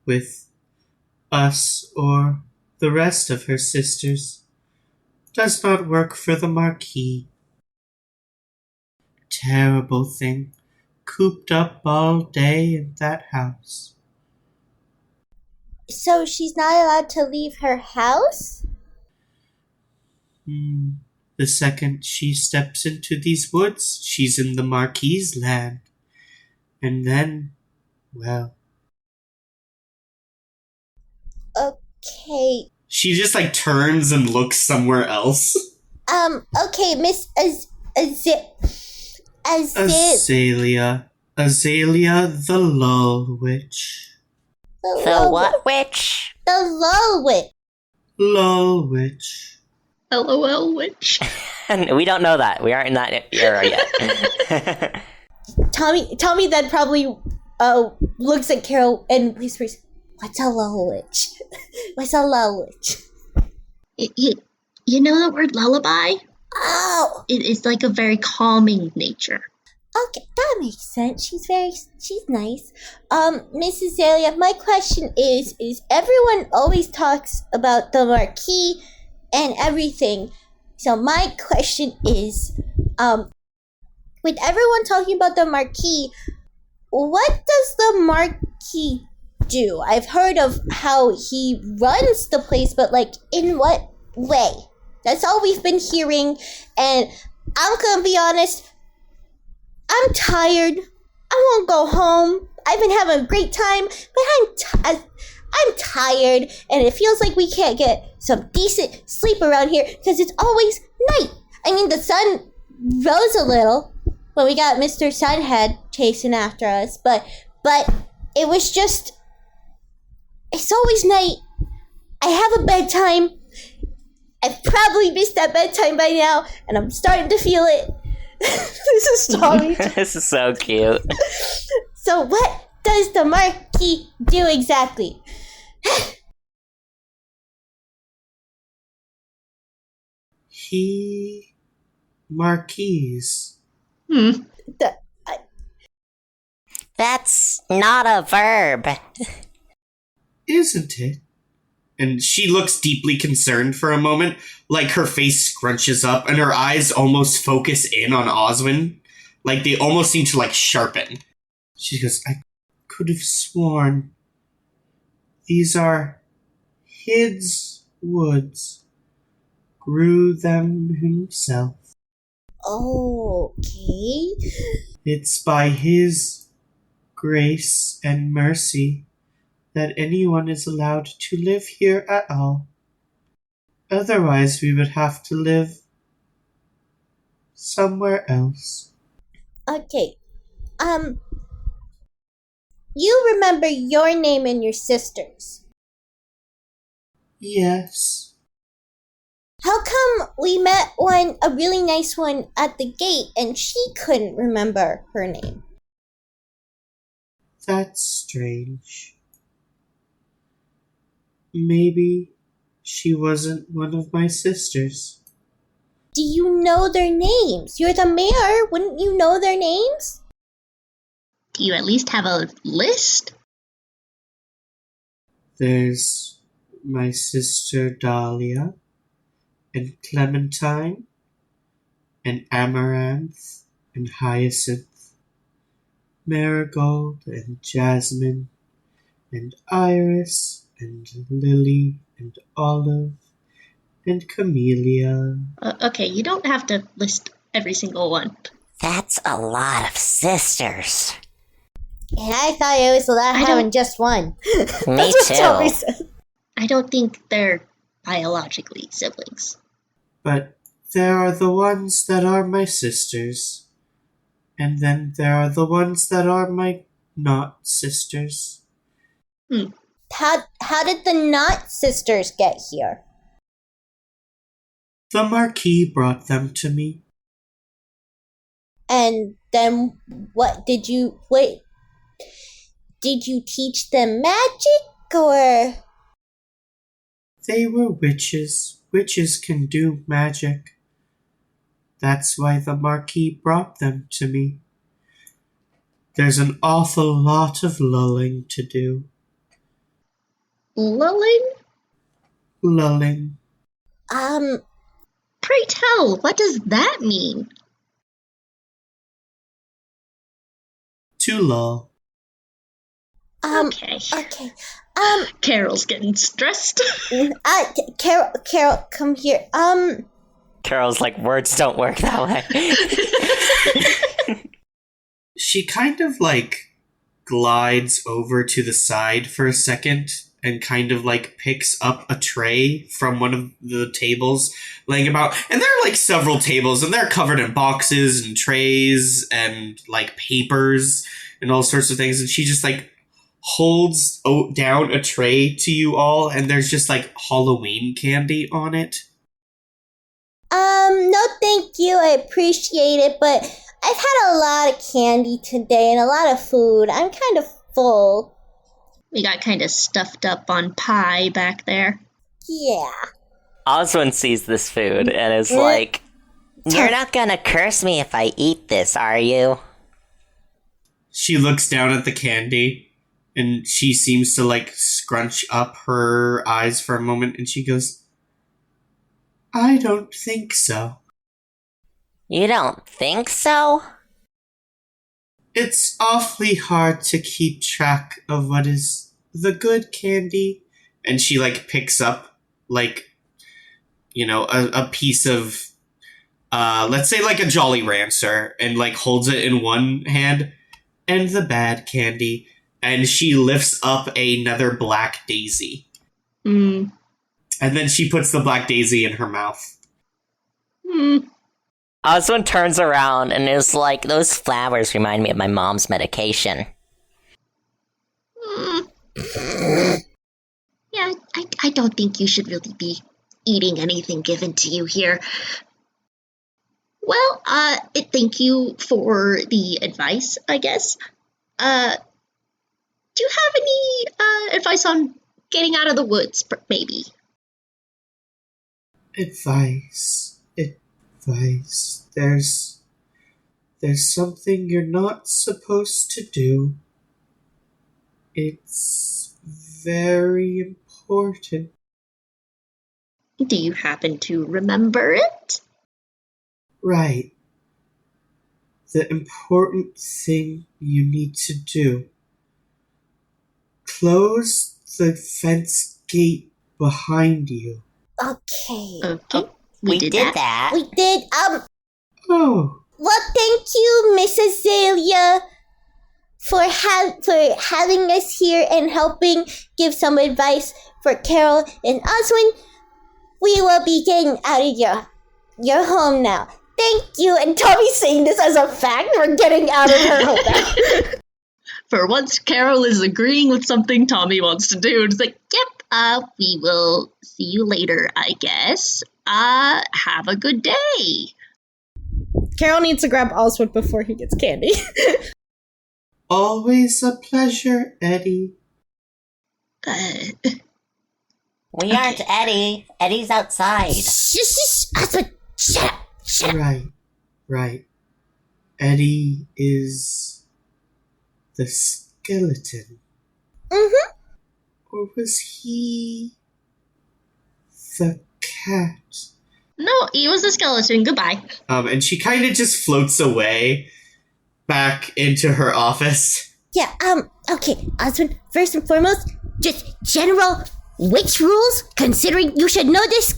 S2: with us or the rest of her sisters. Does not work for the Marquis. Terrible thing. Cooped up all day in that house.
S5: So she's not allowed to leave her house?
S2: The second she steps into these woods, she's in the Marquis's land. And then, well,
S5: Okay.
S2: she just like turns and looks somewhere else.
S5: Okay, Miss
S2: Azalea. Azalea the Lull Witch.
S4: The what witch?
S5: The Lull Witch.
S2: Lull Witch.
S3: LOL, witch.
S4: We don't know that. We aren't in that era yet.
S5: Tommy then probably looks at Carol and whispers, "What's a Lull Witch? What's a Lull Witch?"
S1: You know the word lullaby?
S5: Oh,
S1: It's like a very calming nature.
S5: okay, that makes sense. She's nice. Miss Azalea, my question is everyone always talks about the Marquis and everything. So my question is, with everyone talking about the Marquis, what does the Marquis do? I've heard of how he runs the place, but like in what way? That's all we've been hearing, and I'm gonna be honest, I'm tired. I won't go home. I've been having a great time, but I'm tired, and it feels like we can't get some decent sleep around here because it's always night. I mean, the sun rose a little when we got Mr. Sunhead chasing after us, but it was just, it's always night. I have a bedtime. I've probably missed that bedtime by now, and I'm starting to feel it. This is Tommy.
S4: This is so cute.
S5: So what does the Marquis do exactly?
S2: He Marquise.
S4: That's not a verb.
S2: Isn't it? And she looks deeply concerned for a moment, like her face scrunches up and her eyes almost focus in on Oswin. Like they almost seem to like sharpen. She goes, I could have sworn these are his woods. Grew them himself.
S5: Okay.
S2: It's by his grace and mercy that anyone is allowed to live here at all. Otherwise, we would have to live somewhere else.
S5: Okay. You remember your name and your sister's.
S2: Yes,
S5: How come we met a really nice one at the gate and she couldn't remember her name?
S2: that's strange. Maybe she wasn't one of my sisters.
S5: Do you know their names? You're the mayor. Wouldn't you know their names?
S1: Do you at least have a list?
S2: There's my sister Dahlia, and Clementine, and Amaranth, and Hyacinth, Marigold, and Jasmine, and Iris, and Lily, and Olive, and Camellia.
S1: Okay, you don't have to list every single one.
S4: That's a lot of sisters.
S5: And I thought it was allowed having just one.
S4: Me
S5: That's what Tommy
S4: too.
S5: said.
S1: I don't think they're biologically siblings.
S2: But there are the ones that are my sisters, and then there are the ones that are my not sisters.
S5: How did the Knot sisters get here?
S2: The Marquis brought them to me.
S5: And then did you teach them magic or?
S2: They were witches. Witches can do magic. That's why the Marquis brought them to me. There's an awful lot of lulling to do.
S1: Lulling?
S2: Lulling.
S1: Pray tell, what does that mean?
S2: To lull.
S1: Okay.
S5: Okay.
S3: Carol's getting stressed.
S5: Carol, come here.
S4: Carol's like, words don't work that way.
S2: She kind of like glides over to the side for a second and kind of like picks up a tray from one of the tables laying about. And there are like several tables and they're covered in boxes and trays and like papers and all sorts of things. And she just like holds down a tray to you all and there's just like Halloween candy on it.
S5: No thank you, I appreciate it, but I've had a lot of candy today and a lot of food. I'm kind of full.
S1: We got kind of stuffed up on pie back there.
S5: Yeah.
S4: Oswin sees this food and is like, "You're not gonna curse me if I eat this, are you?"
S2: She looks down at the candy and she seems to like scrunch up her eyes for a moment and she goes, "I don't think so."
S4: You don't think so?
S2: It's awfully hard to keep track of what is the good candy. And she like picks up like, you know, a piece of, let's say like a Jolly Rancher and like holds it in one hand and the bad candy. And she lifts up another black daisy.
S3: Mm.
S2: And then she puts the black daisy in her mouth.
S3: Mm.
S4: Oswin turns around and is like, "Those flowers remind me of my mom's medication."
S1: Yeah, I don't think you should really be eating anything given to you here. Well, thank you for the advice, I guess. Do you have any advice on getting out of the woods, maybe?
S2: Advice. There's something you're not supposed to do. It's very important.
S1: Do you happen to remember it?
S2: Right. The important thing you need to do. Close the fence gate behind you.
S5: Okay.
S1: Okay,
S4: We did that.
S5: We did,
S2: Oh,
S5: well, thank you, Miss Azalea, for having us here and helping give some advice for Carol and Oswin. We will be getting out of your home now. Thank you. And Tommy's saying this as a fact. We're getting out of her home now.
S3: For once, Carol is agreeing with something Tommy wants to do. It's like,
S1: Yep, we will see you later, I guess. Have a good day.
S5: Carol needs to grab Oswin before he gets candy.
S2: always a pleasure, Eddie.
S4: We aren't Eddie. Eddie's outside.
S5: Shh, Oswin, shut up.
S2: Right. Eddie is the skeleton.
S5: Mm-hmm.
S2: Or was he the cat?
S1: No, he was a skeleton. Goodbye.
S2: And she kind of just floats away back into her office.
S5: Yeah, okay, Oswin, first and foremost, just general witch rules, you should know this,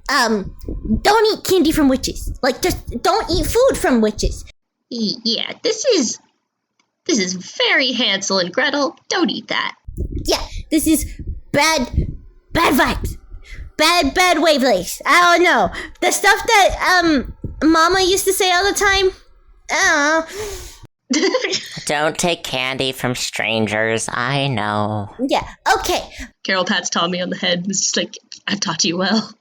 S5: don't eat candy from witches. Like, just don't eat food from witches.
S1: Yeah, this is very Hansel and Gretel. Don't eat that.
S5: Yeah, this is bad vibes. Bad wavelengths. I don't know. The stuff that, Mama used to say all the time. I don't know.
S4: Don't take candy from strangers. I know.
S5: Yeah, okay.
S3: Carol pats Tommy on the head and is just like, I've taught you well.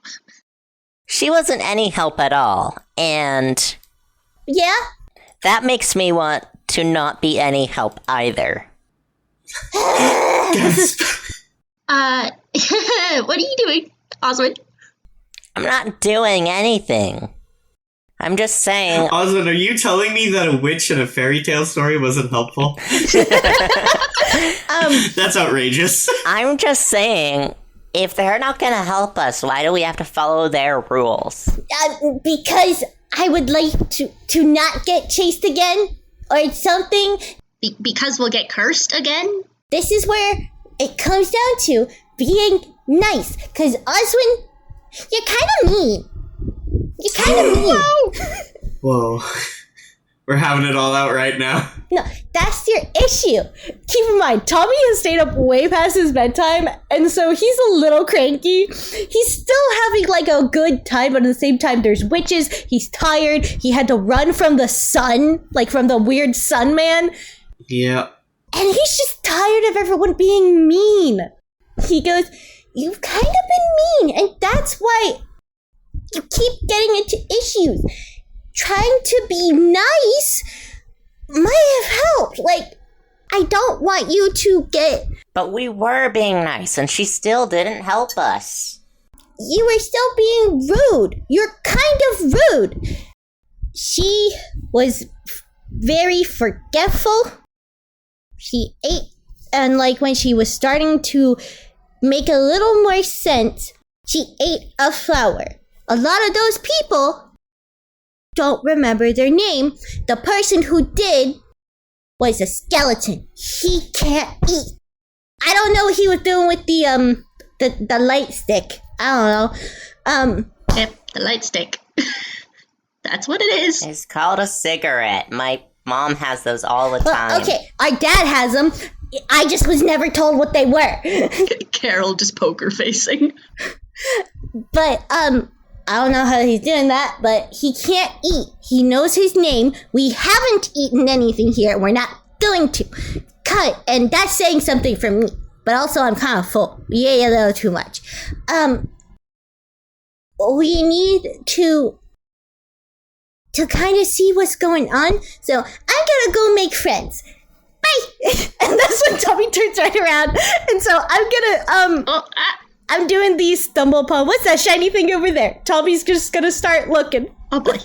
S4: She wasn't any help at all, and
S5: Yeah?
S4: that makes me want to not be any help either.
S2: Gasp.
S1: What are you doing, Oswin?
S4: I'm not doing anything. I'm just saying.
S2: Osmond, are you telling me that a witch in a fairy tale story wasn't helpful? That's outrageous.
S4: I'm just saying, if they're not gonna help us, why do we have to follow their rules?
S5: Because I would like to not get chased again or something.
S1: Because we'll get cursed again?
S5: This is where it comes down to being nice. Because Oswin, you're kind of mean. You're kind of mean.
S2: Whoa. We're having it all out right now.
S5: No, that's your issue. Keep in mind, Tommy has stayed up way past his bedtime, and so he's a little cranky. He's still having like a good time, but at the same time, there's witches. He's tired. He had to run from the sun, like from the weird sun man.
S2: Yeah.
S5: And he's just tired of everyone being mean. He goes, "You've kind of been mean, and that's why you keep getting into issues. Trying to be nice might have helped. Like, I don't want you to get..."
S4: But we were being nice, and she still didn't help us.
S5: You were still being rude. You're kind of rude. She was very forgetful. She ate, and like when she was starting to make a little more sense, she ate a flower. A lot of those people don't remember their name. The person who did was a skeleton. He can't eat. I don't know what he was doing with the light stick. I don't know.
S1: Yep, the light stick. That's what it is.
S4: It's called a cigarette. My mom has those all the time.
S5: Well, okay, our dad has them. I just was never told what they were.
S3: Carol just poker facing.
S5: But I don't know how he's doing that, but he can't eat. He knows his name. We haven't eaten anything here. We're not going to. Cut. And that's saying something for me. But also, I'm kind of full. Yeah, a little too much. We need to kind of see what's going on. So I'm gonna go make friends. Bye. And that's when Tommy turns right around. And so I'm gonna I'm doing the stumble upon. What's that shiny thing over there? Tommy's just gonna start looking.
S1: Oh boy.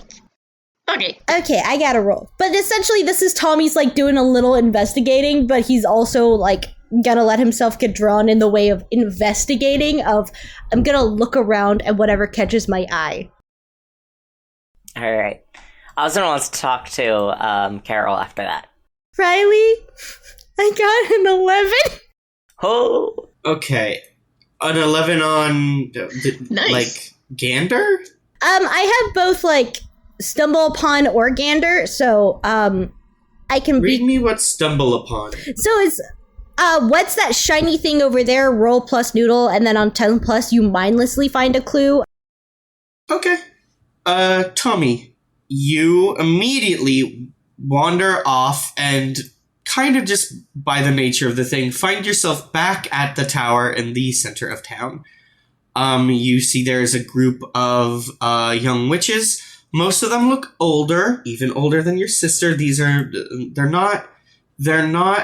S1: Okay.
S5: Okay, I gotta roll. But essentially, this is Tommy's like doing a little investigating, but he's also like gonna let himself get drawn in the way of investigating. I'm gonna look around at whatever catches my eye.
S4: All right. Osmond wants to talk to Carol after that.
S5: Riley, I got an 11.
S4: Oh.
S2: Okay. An 11 on,
S1: Nice.
S2: like, Gander?
S5: I have both, like, stumble upon or gander, so, I can
S2: Read me what stumble upon.
S5: So it's, what's that shiny thing over there? Roll plus noodle, and then on 10 plus, you mindlessly find a clue.
S2: Okay. Tommy, you immediately wander off and kind of just by the nature of the thing, find yourself back at the tower in the center of town. You see there's a group of young witches. Most of them look older, even older than your sister. They're not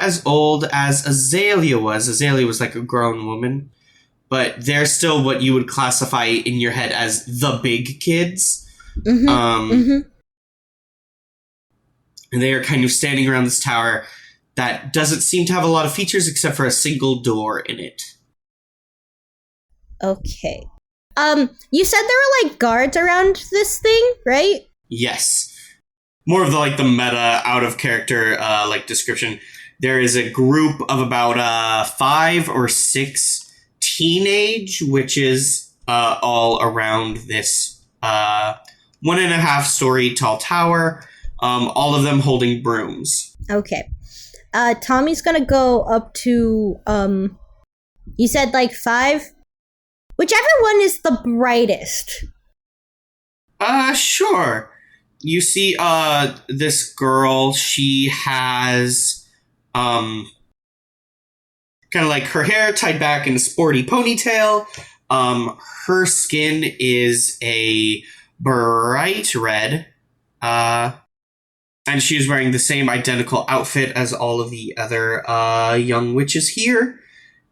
S2: as old as Azalea was. Azalea was like a grown woman, but they're still what you would classify in your head as the big kids. And they are kind of standing around this tower that doesn't seem to have a lot of features except for a single door in it.
S5: Okay. You said there were, like, guards around this thing, right?
S2: Yes. More of the meta, out of character, description. There is a group of about 5 or 6 teenage witches all around this 1.5 story tall tower, all of them holding brooms.
S5: Okay. Tommy's gonna go up to, you said, like, 5? Whichever one is the brightest.
S2: Sure. You see, this girl, she has, kind of like her hair tied back in a sporty ponytail. Her skin is a bright red, and she's wearing the same identical outfit as all of the other, young witches here,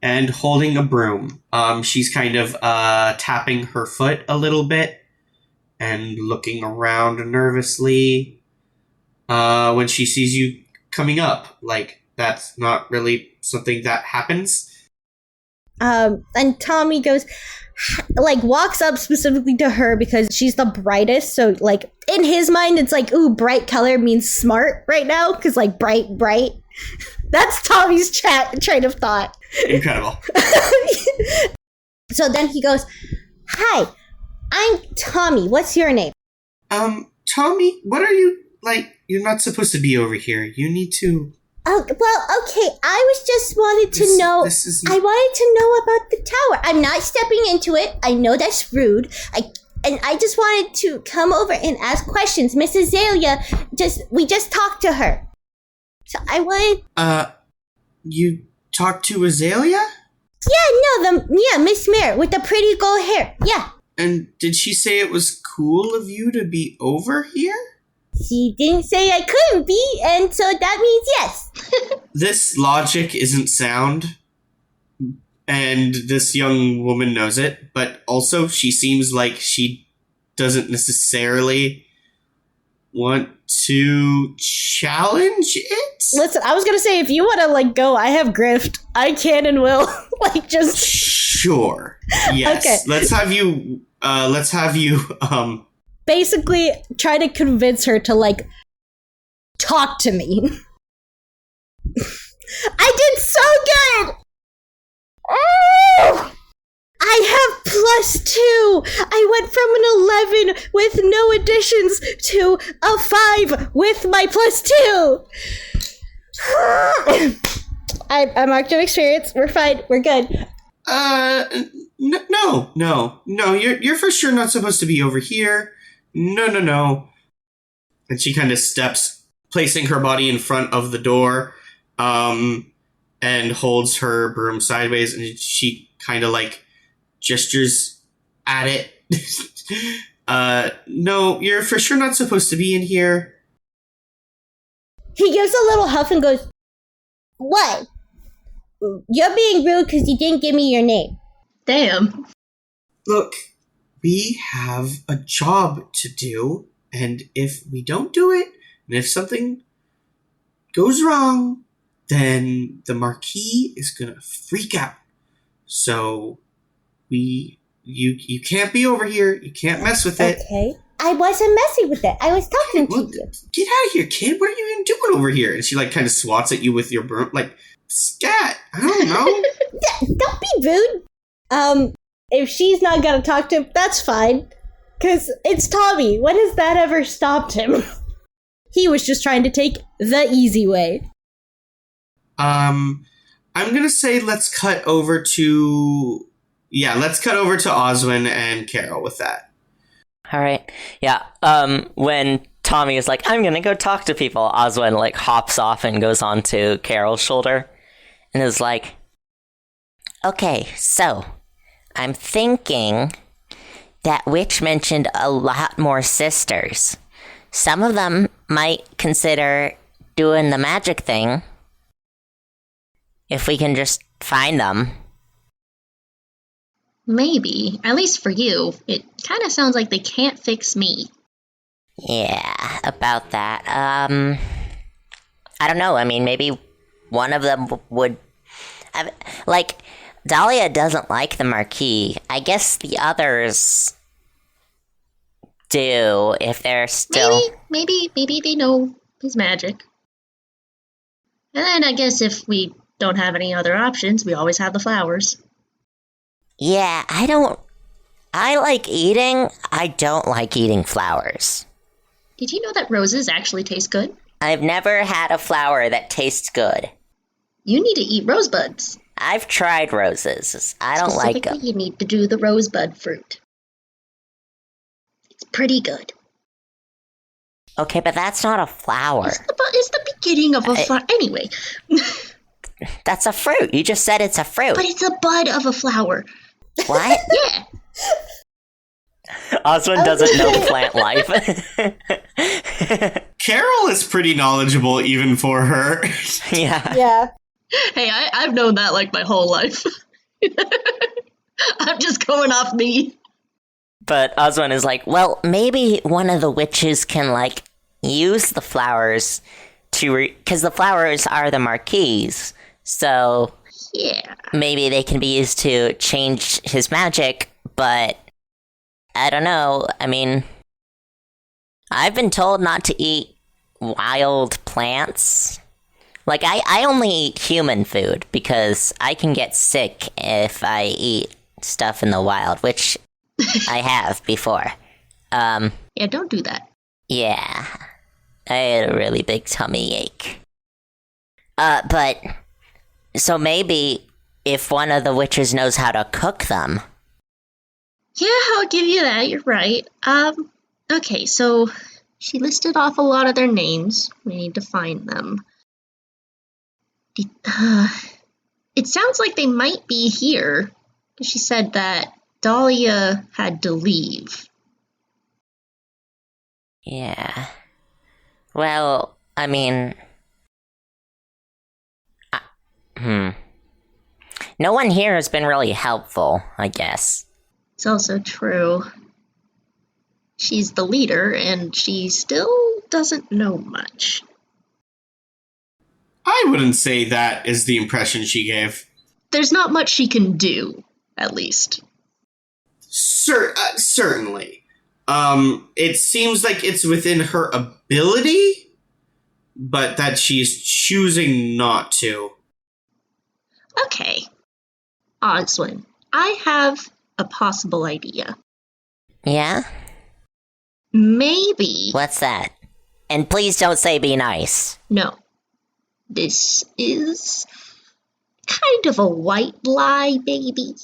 S2: and holding a broom. She's kind of, tapping her foot a little bit, and looking around nervously when she sees you coming up. Like, that's not really something that happens.
S5: And Tommy goes, like, walks up specifically to her because she's the brightest. So, like, in his mind, it's like, ooh, bright color means smart right now. Because, like, bright. That's Tommy's train of thought.
S2: Incredible.
S5: So then he goes, "Hi, I'm Tommy. What's your name?"
S2: Tommy, what are you, like, you're not supposed to be over here. You need to...
S5: Oh, well, okay. I was just wanted to know. I wanted to know about the tower. I'm not stepping into it. I know that's rude. I just wanted to come over and ask questions. Miss Azalea, we just talked to her. So I wanted...
S2: You talked to Azalea?
S5: Yeah, no, Miss Mare with the pretty gold hair. Yeah.
S2: And did she say it was cool of you to be over here?
S5: She didn't say I couldn't be, and so that means yes.
S2: This logic isn't sound, and this young woman knows it, but also she seems like she doesn't necessarily want to challenge it?
S5: Listen, I was gonna say, if you want to, like, go, I have grift. I can and will. Like, just...
S2: Sure. Yes.
S5: Okay.
S2: Let's have you,
S5: basically try to convince her to, like, talk to me. I did so good! Oh! I have +2! I went from an 11 with no additions to a 5 with my +2! I marked your experience. We're fine. We're good.
S2: No. You're for sure not supposed to be over here. No. And she kind of steps, placing her body in front of the door, and holds her broom sideways, and she kind of, like, gestures at it. No, you're for sure not supposed to be in here.
S5: He gives a little huff and goes, "What? You're being rude because you didn't give me your name."
S3: Damn.
S2: Look, we have a job to do, and if we don't do it, and if something goes wrong, then the Marquis is gonna freak out. So, you can't be over here. You can't mess with it.
S5: Okay. I wasn't messing with it. I was talking to you.
S2: Get out of here, kid. What are you even doing over here? And she, like, kind of swats at you with your broom. Like, scat. I don't know.
S5: Don't be rude. If she's not gonna talk to him, that's fine. Because it's Tommy. When has that ever stopped him? He was just trying to take the easy way.
S2: I'm gonna say let's cut over to Oswin and Carol with that.
S4: All right. Yeah. When Tommy is like, "I'm gonna go talk to people," Oswin, like, hops off and goes onto Carol's shoulder and is like, "Okay, so I'm thinking that witch mentioned a lot more sisters. Some of them might consider doing the magic thing if we can just find them."
S1: Maybe. At least for you. It kind of sounds like they can't fix me.
S4: Yeah, about that. I don't know. I mean, maybe one of them would... like, Dahlia doesn't like the Marquis. I guess the others do, if they're still...
S1: Maybe they know his magic. And then I guess if we don't have any other options, we always have the flowers.
S4: Yeah, I like eating. I don't like eating flowers.
S1: Did you know that roses actually taste good?
S4: I've never had a flower that tastes good.
S1: You need to eat rosebuds.
S4: I've tried roses. I don't like them.
S1: Specifically, you need to do the rosebud fruit. It's pretty good.
S4: Okay, but that's not a flower.
S1: It's the beginning of a flower. Anyway.
S4: That's a fruit. You just said it's a fruit.
S1: But it's a bud of a flower.
S4: What?
S1: Yeah.
S4: Oswin doesn't know plant life.
S2: Carol is pretty knowledgeable even for her.
S5: Yeah.
S3: Hey, I've known that, like, my whole life. I'm just going off me.
S4: But Oswin is like, well, maybe one of the witches can, like, use the flowers to... because the flowers are the Marquis, so...
S1: Yeah.
S4: Maybe they can be used to change his magic, but... I don't know. I mean... I've been told not to eat wild plants. Like, I only eat human food because I can get sick if I eat stuff in the wild, which I have before.
S1: Yeah, don't do that.
S4: Yeah. I had a really big tummy ache. But, so maybe if one of the witches knows how to cook them.
S1: Yeah, I'll give you that. You're right. Okay, so she listed off a lot of their names. We need to find them. It sounds like they might be here. She said that Dahlia had to leave.
S4: Yeah. Well, I mean... No one here has been really helpful, I guess.
S1: It's also true. She's the leader, and she still doesn't know much.
S2: I wouldn't say that is the impression she gave.
S1: There's not much she can do, at least.
S2: Certainly. It seems like it's within her ability, but that she's choosing not to.
S1: Okay. Oswin, I have a possible idea.
S4: Yeah?
S1: Maybe...
S4: What's that? And please don't say be nice.
S1: No. This is kind of a white lie, baby.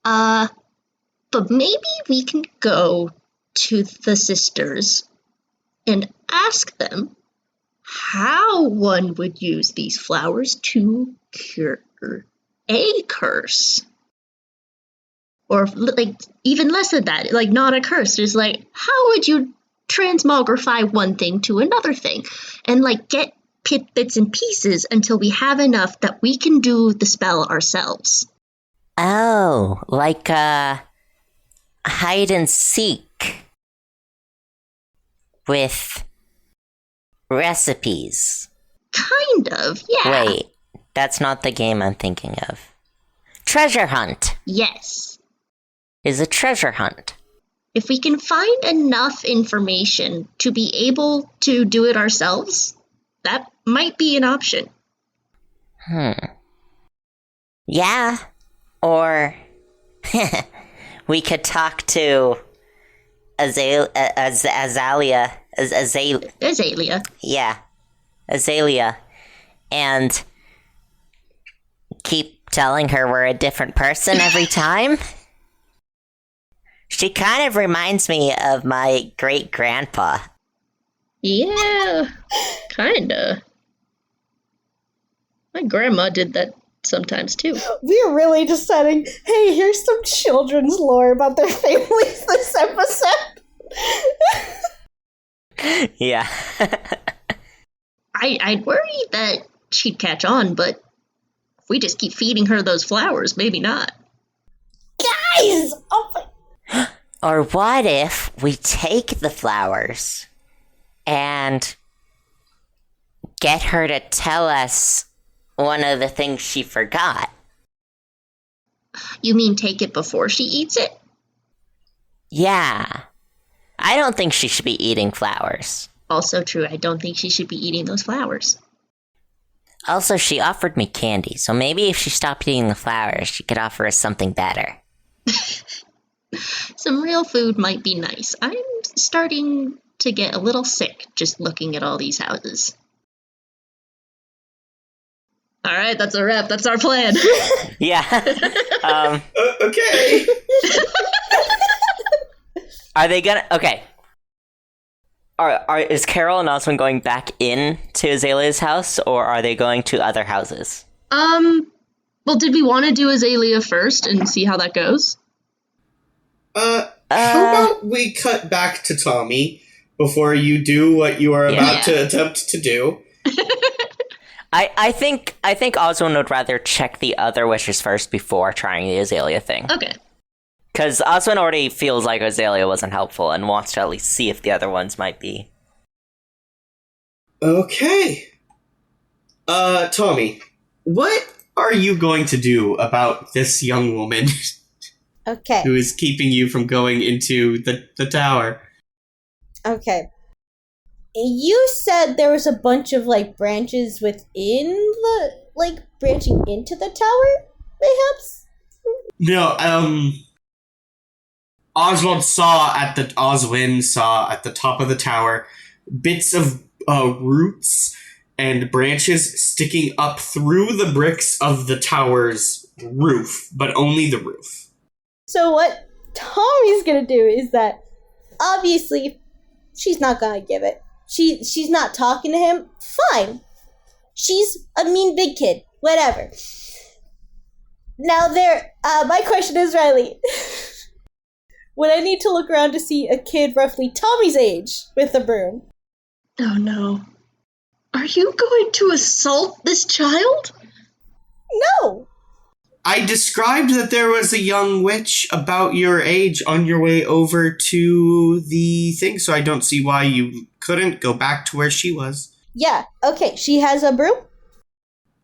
S1: But maybe we can go to the sisters and ask them how one would use these flowers to cure a curse. Or, like, even less than that, like, not a curse. There's, like, how would you transmogrify one thing to another thing? And, like, get bits and pieces until we have enough that we can do the spell ourselves.
S4: Oh, like, hide and seek. With recipes.
S1: Kind of, yeah.
S4: Wait, that's not the game I'm thinking of. Treasure hunt.
S1: Yes.
S4: Is a treasure hunt.
S1: If we can find enough information to be able to do it ourselves, that might be an option.
S4: Yeah. Or we could talk to Azalea.
S1: Azalea.
S4: Yeah. Azalea. And keep telling her we're a different person every time. She kind of reminds me of my great-grandpa.
S3: Yeah, kinda. My grandma did that sometimes too.
S5: We're really deciding, hey, here's some children's lore about their families this episode.
S4: Yeah.
S1: I'd worry that she'd catch on, but if we just keep feeding her those flowers, maybe not.
S5: Guys! Oh my...
S4: Or what if we take the flowers and get her to tell us one of the things she forgot?
S1: You mean take it before she eats it?
S4: Yeah. I don't think she should be eating flowers.
S1: Also true, I don't think she should be eating those flowers.
S4: Also, she offered me candy, so maybe if she stopped eating the flowers, she could offer us something better.
S1: Some real food might be nice. I'm starting to get a little sick just looking at all these houses.
S3: All right, that's a wrap. That's our plan.
S4: Yeah.
S2: Okay.
S4: Are they gonna... Okay. Is Carol and Oswin going back in to Azalea's house, or are they going to other houses?
S3: Well, did we want to do Azalea first and see how that goes?
S2: How about we cut back to Tommy before you do what you are about to attempt to do?
S4: I think Oswin would rather check the other wishes first before trying the Azalea thing.
S3: Okay.
S4: Because Oswin already feels like Azalea wasn't helpful and wants to at least see if the other ones might be.
S2: Okay. Tommy, what are you going to do about this young woman
S5: Okay.
S2: who is keeping you from going into the tower?
S5: Okay. You said there was a bunch of, like, branches within the, like, branching into the tower, perhaps?
S2: No, Oswin saw at the top of the tower bits of roots and branches sticking up through the bricks of the tower's roof, but only the roof.
S5: So what Tommy's gonna do is that, obviously, she's not gonna give it. She's not talking to him. Fine. She's a mean big kid. Whatever. Now my question is, Riley, would I need to look around to see a kid roughly Tommy's age with a broom?
S3: Oh no. Are you going to assault this child?
S5: No.
S2: I described that there was a young witch about your age on your way over to the thing, so I don't see why you couldn't go back to where she was.
S5: Yeah, okay. She has a broom?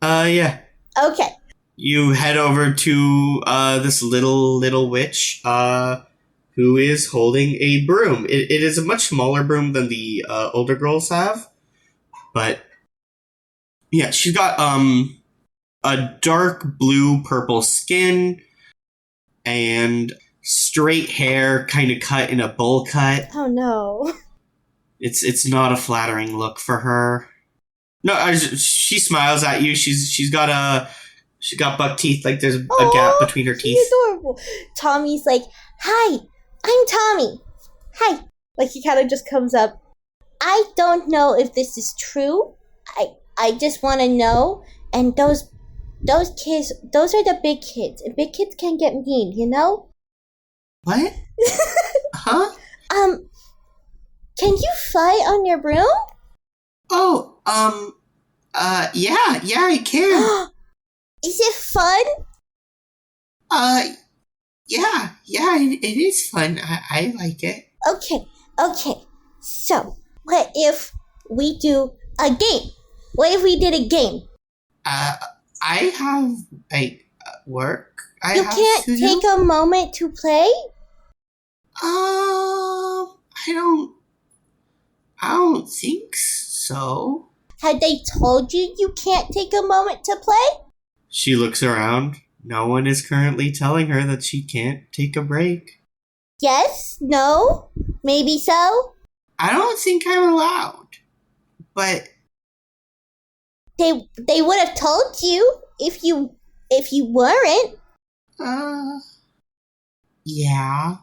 S2: Yeah.
S5: Okay.
S2: You head over to this little witch who is holding a broom. It is a much smaller broom than the older girls have, but yeah, she's got a dark blue purple skin and straight hair, kind of cut in a bowl cut.
S5: Oh no.
S2: It's not a flattering look for her. No, she smiles at you. She's got buck teeth. Like there's a gap between her teeth.
S5: She's adorable. Tommy's like, "Hi, I'm Tommy. Hi." Like he kind of just comes up. I don't know if this is true. I just want to know. And those kids, those are the big kids, and big kids can get mean, you know.
S2: What? Huh?
S5: Can you fly on your broom?
S2: Oh, yeah, I can.
S5: Is it fun?
S2: Yeah, it is fun. I like it.
S5: Okay. So, what if we do a game? What if we did a game?
S2: I have, work.
S5: You can't take a moment to play?
S2: I don't think so.
S5: Had they told you can't take a moment to play?
S2: She looks around. No one is currently telling her that she can't take a break.
S5: Yes? No? Maybe so?
S2: I don't think I'm allowed. But
S5: They would have told you if you weren't.
S2: Yeah.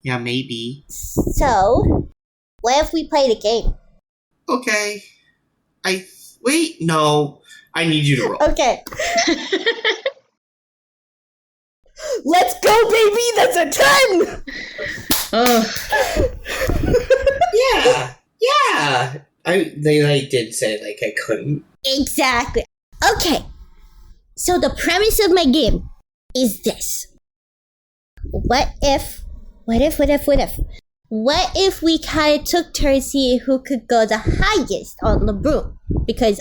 S2: Yeah, maybe.
S5: So, what if we played a game?
S2: Okay. Wait, no. I need you to roll.
S5: Okay. Let's go, baby! That's a 10!
S2: Yeah. They did say, I couldn't.
S5: Exactly. Okay. So the premise of my game is this. What if we kind of took turns to see who could go the highest on the broom? Because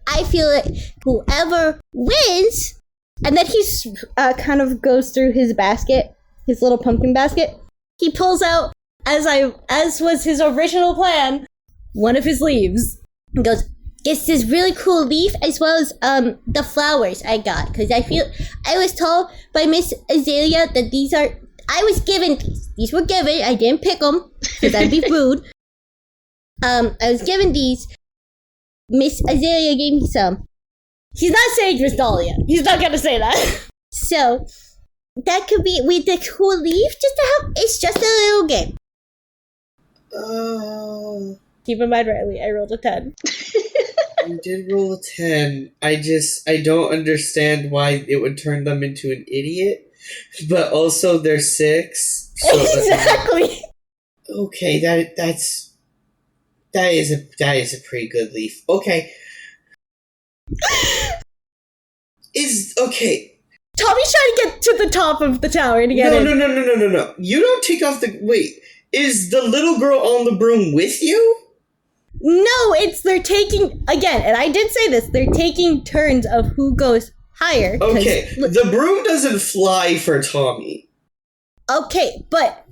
S5: I feel like whoever wins, and then he kind of goes through his basket, his little pumpkin basket. He pulls out, as was his original plan, one of his leaves, and goes, "It's this really cool leaf as well as the flowers I got, because I was told by Miss Azalea that I was given these. These were given. I didn't pick them because that'd be rude. I was given these. Miss Azalea gave me some. He's not saying Miss Dahlia. He's not gonna say that. So that could be with the cool leaf. It's just a little game. Keep in mind, Riley, I rolled a 10.
S2: You did roll a 10. I don't understand why it would turn them into an idiot. But also they're 6. So
S5: Exactly.
S2: Okay, that is a pretty good leaf. Okay. Okay.
S5: Tommy's trying to get to the top of the tower to get in.
S2: No. You don't take off the... Wait. Is the little girl on the broom with you?
S5: No, they're taking, again, and I did say this, they're taking turns of who goes higher.
S2: Okay, the broom doesn't fly for Tommy.
S5: Okay, but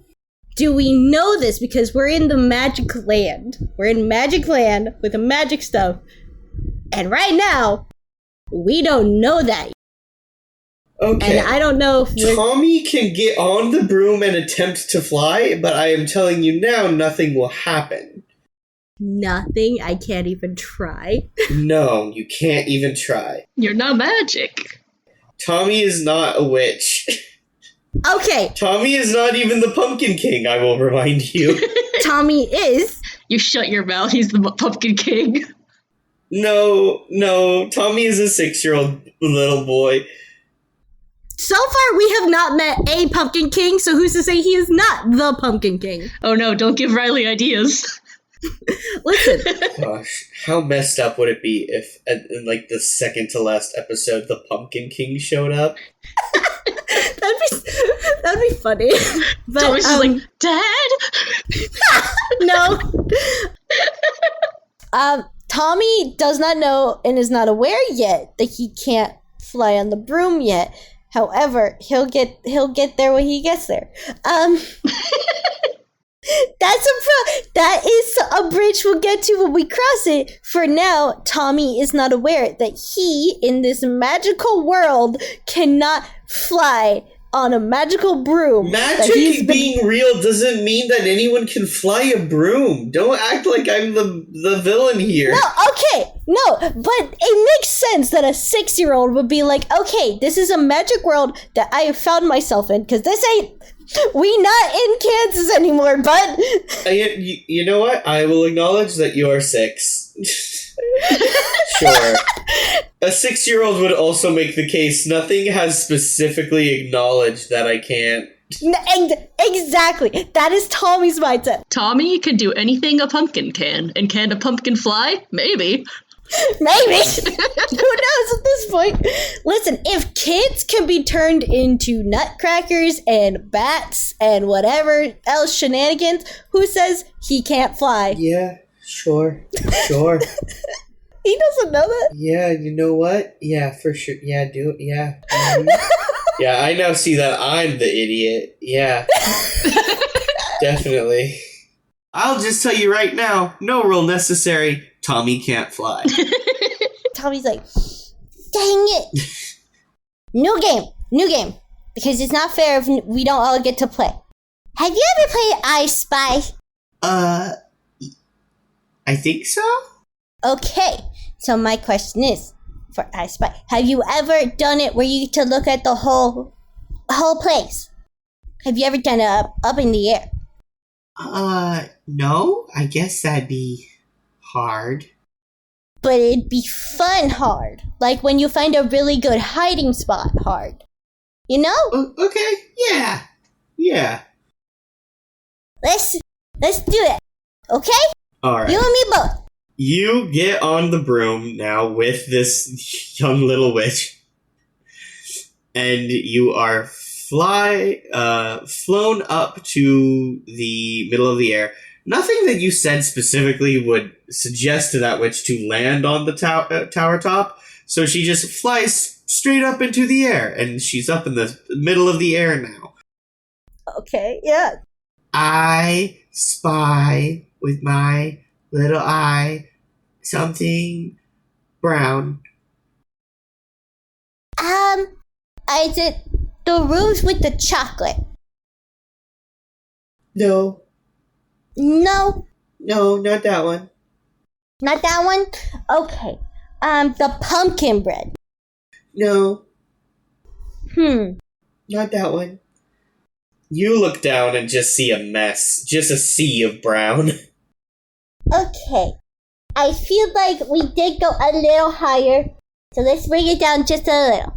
S5: do we know this? Because we're in the magic land. We're in magic land with the magic stuff. And right now, we don't know that.
S2: Okay.
S5: And I don't know if
S2: Tommy can get on the broom and attempt to fly, but I am telling you now, nothing will happen.
S5: Nothing. I can't even try.
S2: No, you can't even try.
S3: You're not magic.
S2: Tommy is not a witch.
S5: Okay.
S2: Tommy is not even the Pumpkin King, I will remind you.
S5: Tommy is.
S3: You shut your mouth. He's the Pumpkin King.
S2: No. Tommy is a 6-year-old little boy.
S5: So far, we have not met a Pumpkin King, so who's to say he is not the Pumpkin King?
S3: Oh no, don't give Riley ideas.
S5: Listen.
S2: Gosh, how messed up would it be if, in like the second to last episode, the Pumpkin King showed up?
S5: That'd be funny. But
S3: Tommy's just like, Dad?
S5: No. Tommy does not know and is not aware yet that he can't fly on the broom yet. However, he'll get there when he gets there. That is a bridge we'll get to when we cross it. For now, Tommy is not aware that he, in this magical world, cannot fly on a magical broom.
S2: Magic being real doesn't mean that anyone can fly a broom. Don't act like I'm the villain here.
S5: No, okay, no, but it makes sense that a 6-year-old would be like, okay, this is a magic world that I have found myself in, because we not in Kansas anymore, bud.
S2: You know what? I will acknowledge that you are 6. Sure. A 6-year-old would also make the case. Nothing has specifically acknowledged that I can't.
S5: Exactly. That is Tommy's mindset.
S3: Tommy can do anything a pumpkin can. And can a pumpkin fly? Maybe.
S5: Maybe. Who knows at this point? Listen, if kids can be turned into nutcrackers and bats and whatever else shenanigans, who says he can't fly?
S2: Yeah, sure.
S5: He doesn't know that?
S2: Yeah, you know what? Yeah, for sure. Yeah, do it. Yeah. Mm-hmm. Yeah, I now see that I'm the idiot. Yeah. Definitely. I'll just tell you right now, no rule necessary. Tommy can't fly.
S5: Tommy's like, dang it. New game. Because it's not fair if we don't all get to play. Have you ever played I Spy?
S2: I think so?
S5: Okay, so my question is, for I Spy, have you ever done it where you get to look at the whole place? Have you ever done it up in the air?
S2: No. I guess that'd be hard.
S5: But it'd be fun hard. Like when you find a really good hiding spot hard. You know?
S2: Okay, yeah.
S5: Let's do it. Okay?
S2: Alright.
S5: You and me both.
S2: You get on the broom now with this young little witch. And you are flown up to the middle of the air. Nothing that you said specifically would suggest to that witch to land on the tower top. So she just flies straight up into the air. And she's up in the middle of the air now.
S5: Okay, yeah.
S2: I spy with my little eye something brown.
S5: Is it the rooms with the chocolate?
S2: No,
S5: No,
S2: not that one.
S5: not that one? Okay. The pumpkin bread.
S2: No,
S5: Not
S2: that one. You look down and just see a mess. Just a sea of brown.
S5: Okay. I feel like we did go a little higher, so let's bring it down just a little.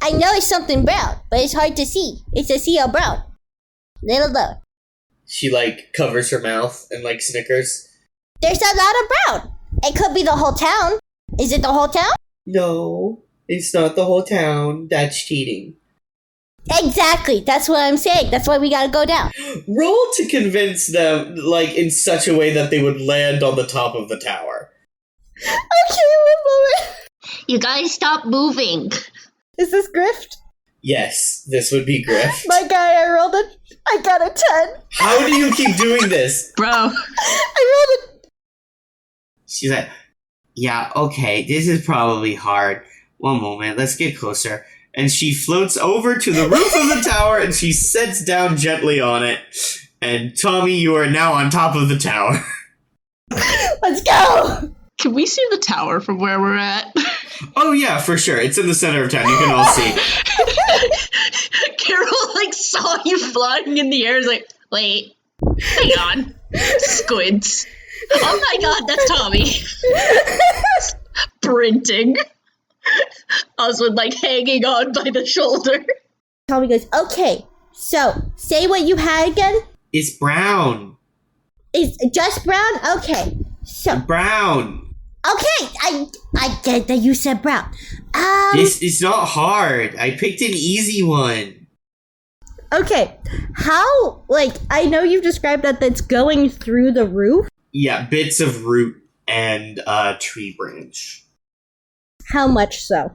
S5: I know it's something brown, but it's hard to see. It's a sea of brown. Little lower.
S2: She, covers her mouth and, snickers.
S5: There's a lot of brown. It could be the whole town. Is it the whole town?
S2: No, it's not the whole town. That's cheating.
S5: Exactly. That's what I'm saying. That's why we gotta go down.
S2: Roll to convince them, in such a way that they would land on the top of the tower.
S5: Okay, one moment.
S1: You guys stop moving.
S5: Is this Grift?
S2: Yes, this would be Griff.
S5: My guy, I I got a 10.
S2: How do you keep doing this?
S3: Bro.
S5: I rolled
S2: She's like, yeah, okay, this is probably hard. One moment, let's get closer. And she floats over to the roof of the tower and she sits down gently on it. And Tommy, you are now on top of the tower.
S5: Let's go!
S3: Can we see the tower from where we're at?
S2: Oh yeah, for sure. It's in the center of town. You can all see.
S3: Carol, like, saw you flying in the air. Is like, wait, hang on. Squids. Oh my god, that's Tommy. Sprinting. Oswald, like, hanging on by the shoulder.
S5: Tommy goes, okay, so, say what you had again?
S2: It's brown.
S5: It's just brown? Okay, so,
S2: Brown.
S5: okay, I get that you said brown.
S2: It's not hard. I picked an easy one.
S5: Okay, how, like, I know you've described that it's going through the roof.
S2: Yeah, bits of root and tree branch.
S5: How much so?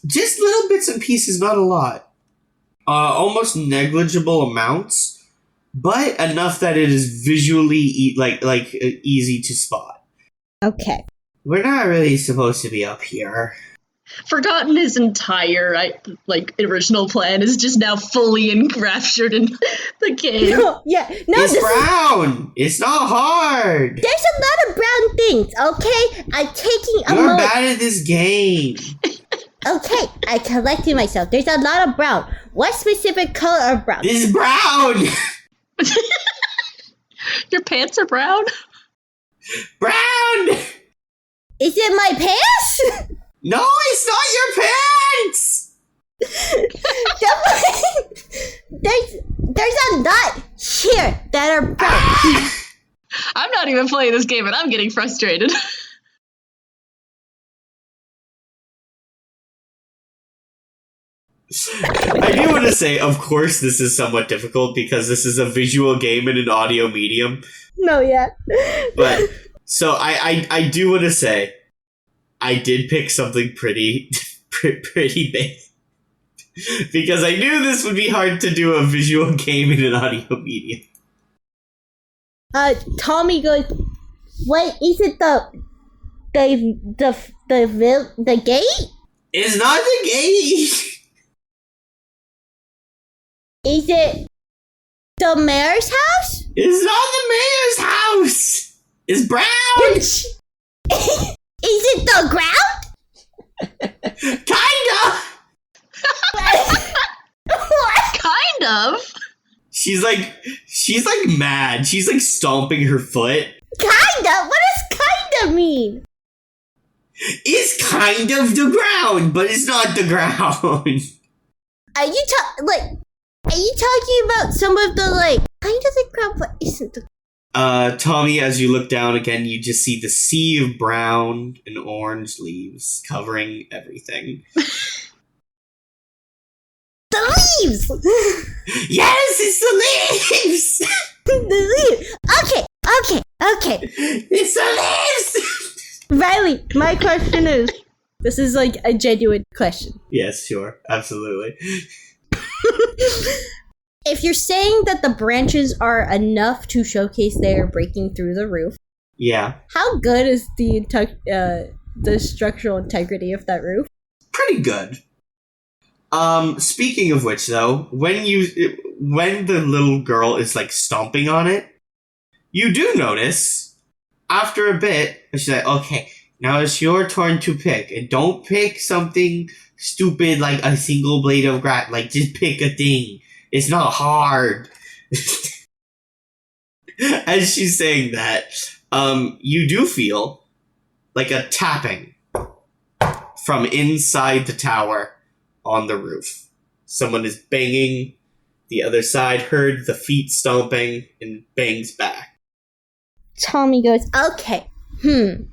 S2: Just little bits and pieces, not a lot. Almost negligible amounts, but enough that it is visually easy to spot.
S5: Okay.
S2: We're not really supposed to be up here.
S3: Forgotten his entire, original plan is just now fully enraptured in the game.
S5: Yeah, no,
S2: It's brown. It's not hard.
S5: there's a lot of brown things, okay? I'm taking a
S2: You're
S5: moment.
S2: bad at this game.
S5: Okay, I collected myself. There's a lot of brown. What specific color of brown?
S2: This is brown.
S3: Your pants are brown?
S2: Brown.
S5: Is it my pants?
S2: No, it's not your pants.
S5: There's a lot here that are brown.
S3: I'm not even playing this game and I'm getting frustrated.
S2: I do want to say, of course, this is somewhat difficult because this is a visual game in an audio medium.
S5: No, yeah.
S2: But so I do want to say, I did pick something pretty big because I knew this would be hard to do a visual game in an audio medium.
S5: Tommy goes, wait, is it the gate?
S2: It's not the gate.
S5: Is it the mayor's house?
S2: It's not the mayor's house. It's brown.
S5: Is it the ground?
S2: Kinda.
S5: What?
S3: Kind of.
S2: She's like mad. She's like stomping her foot.
S5: Kinda? What does kinda mean?
S2: It's kind of the ground, but it's not the ground.
S5: Are you talking about some of the, kind of the ground, but isn't the...
S2: Tommy, as you look down again, you just see the sea of brown and orange leaves covering everything.
S5: The leaves!
S2: Yes, it's the leaves!
S5: The leaves! Okay.
S2: It's the leaves!
S5: Riley, my question is... This is, a genuine question.
S2: Yes, sure. Absolutely.
S5: If you're saying that the branches are enough to showcase they're breaking through the roof,
S2: Yeah.
S5: how good is the structural integrity of that roof?
S2: Pretty good. Speaking of which, though, when the little girl is, stomping on it, you do notice, after a bit, she's like, okay, now it's your turn to pick. And don't pick something stupid like a single blade of grass. Just pick a thing. It's not hard. As she's saying that, you do feel like a tapping from inside the tower on the roof. Someone is banging. The other side heard the feet stomping and bangs back.
S5: Tommy goes, okay, And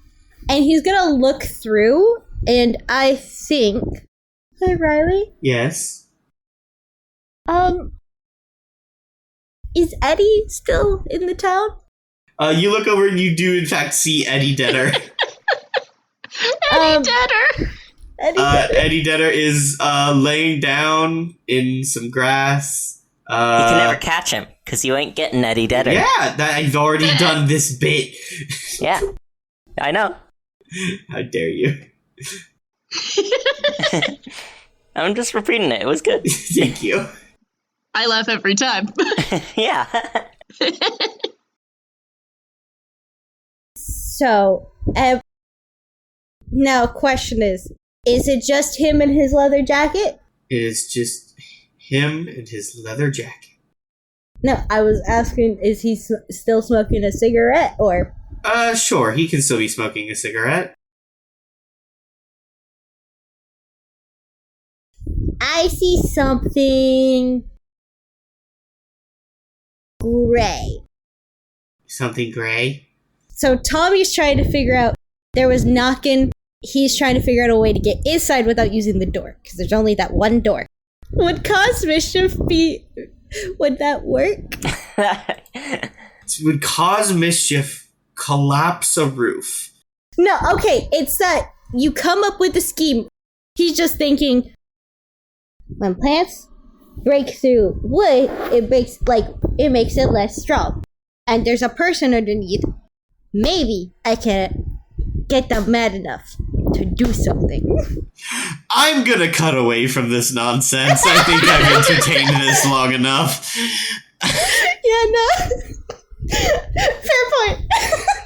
S5: he's gonna look through, and I think... Hey, Riley?
S2: Yes?
S5: Is Eddie still in the town?
S2: You look over and you do in fact see Eddie Denner.
S3: Eddie Denner!
S5: Eddie?
S2: Eddie Denner is laying down in some grass,
S4: You can never catch him, because you ain't getting Eddie Deader.
S2: Yeah, I've already done this bit.
S4: Yeah, I know.
S2: How dare you?
S4: I'm just repeating it. It was good.
S2: Thank you.
S3: I laugh every time.
S4: Yeah.
S5: So, now question is it just him in his leather jacket?
S2: It is just him and his leather jacket.
S5: No, I was asking, is he still smoking a cigarette, or?
S2: Sure, he can still be smoking a cigarette.
S5: I see something gray.
S2: Something gray?
S5: So Tommy's trying to figure out, there was knocking, he's trying to figure out a way to get inside without using the door, because there's only that one door. Would cause mischief would that work?
S2: Would cause mischief collapse a roof?
S5: No, okay, it's that you come up with a scheme. He's just thinking, when plants break through wood, it makes it less strong. And there's a person underneath. Maybe I can get them mad enough to do something.
S2: I'm gonna cut away from this nonsense. I think I've entertained this long enough.
S5: Yeah, no. Fair point.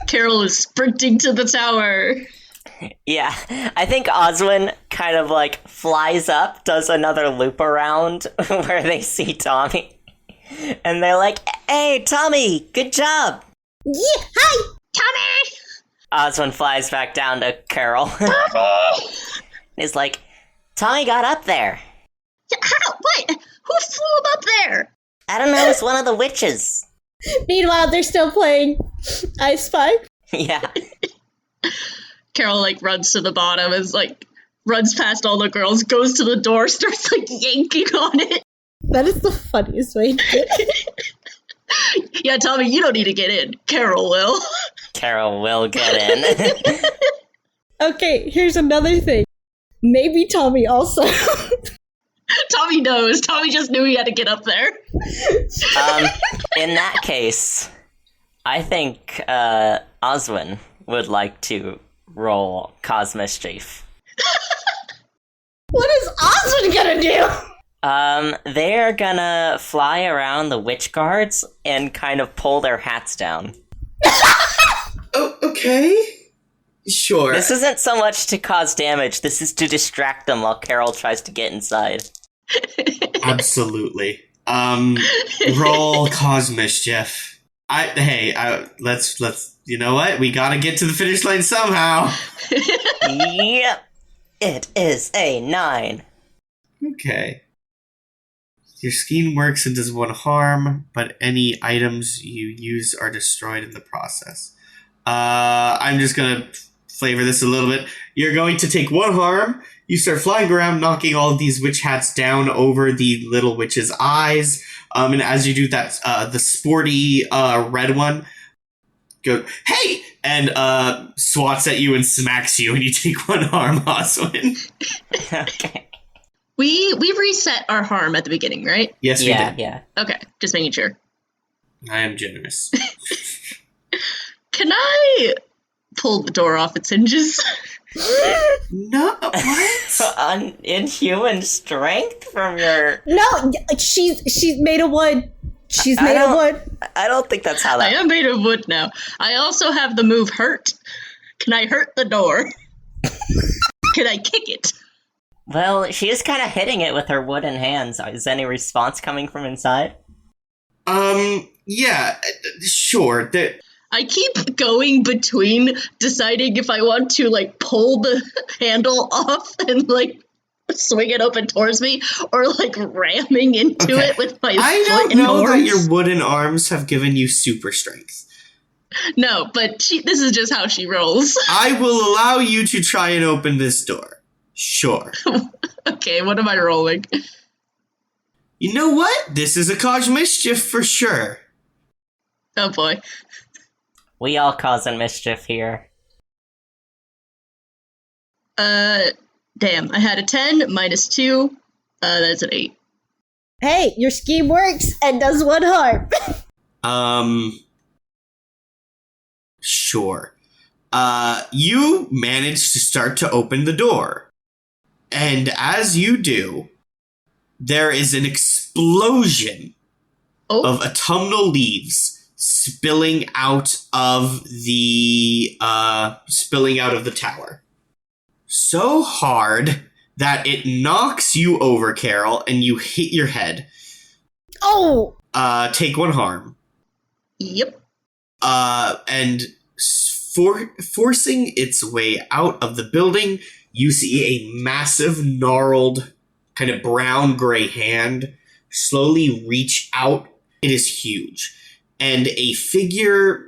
S3: Carol is sprinting to the tower.
S4: Yeah, I think Oswin kind of like flies up, does another loop around where they see Tommy. And they're like, "Hey, Tommy, good job."
S5: Yeah, hi,
S3: Tommy!
S4: Oswin flies back down to Carol. He's like, "Tommy got up there."
S3: How? What? Who flew up there?
S4: I don't know, it's one of the witches.
S5: Meanwhile, they're still playing I Spy.
S4: Yeah.
S3: Carol, runs to the bottom, runs past all the girls, goes to the door, starts, yanking on it.
S5: That is the funniest way to do it.
S3: Yeah, Tommy, you don't need to get in. Carol will.
S4: Carol will get in.
S5: Okay, here's another thing. Maybe Tommy also.
S3: Tommy knows. Tommy just knew he had to get up there.
S4: In that case, I think Oswin would like to roll cause mischief.
S5: What is Oswin gonna do?
S4: They're gonna fly around the witch guards and kind of pull their hats down.
S2: Oh, okay. Sure.
S4: This isn't so much to cause damage, this is to distract them while Carol tries to get inside.
S2: Absolutely. Roll cause mischief. Let's. You know what? We gotta get to the finish line somehow.
S4: Yep. It is a 9.
S2: Okay. Your scheme works and does 1 harm, but any items you use are destroyed in the process. I'm just gonna flavor this a little bit. You're going to take 1 harm. You start flying around, knocking all of these witch hats down over the little witch's eyes. And as you do that, the sporty red one goes, "Hey!" and swats at you and smacks you, and you take 1 harm, Oswin.
S4: Okay.
S3: We reset our harm at the beginning, right?
S2: Yes, we did.
S4: Yeah.
S3: Okay, just making sure.
S2: I am generous.
S3: Can I pull the door off its hinges?
S2: No, what?
S4: Inhuman strength from your...
S5: No, she's made of wood. She's made of wood.
S4: I don't think that's how
S3: I
S4: that...
S3: am made of wood now. I also have the move hurt. Can I hurt the door? Can I kick it?
S4: Well, she is kind of hitting it with her wooden hands. Is any response coming from inside?
S2: Yeah, sure.
S3: I keep going between deciding if I want to, pull the handle off and, swing it open towards me, or, ramming into it with my
S2: I
S3: foot
S2: don't
S3: and
S2: know that
S3: horns.
S2: your wooden arms have given you super strength.
S3: No, but this is just how she rolls.
S2: I will allow you to try and open this door. Sure.
S3: Okay, what am I rolling?
S2: You know what? This is a cause mischief for sure.
S3: Oh boy.
S4: We all causing mischief here.
S3: Damn, I had a 10 minus 2. That's an 8.
S5: Hey, your scheme works and does one harm.
S2: Sure. You manage to start to open the door. And as you do, there is an explosion of autumnal leaves spilling out of the tower. So hard that it knocks you over, Carol, and you hit your head.
S5: Oh!
S2: Take 1 harm.
S1: Yep.
S2: And forcing its way out of the building, you see a massive, gnarled, kind of brown-gray hand slowly reach out. It is huge. And a figure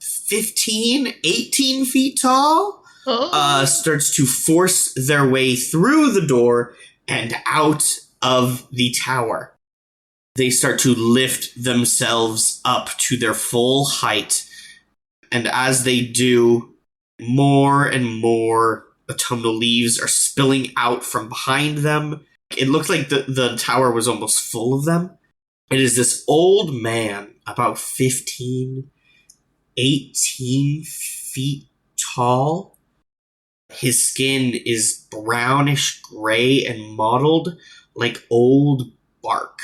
S2: 15, 18 feet tall starts to force their way through the door and out of the tower. They start to lift themselves up to their full height. And as they do, more and more autumnal leaves are spilling out from behind them. It looks like the tower was almost full of them. It is this old man, about 15, 18 feet tall. His skin is brownish gray and mottled like old bark.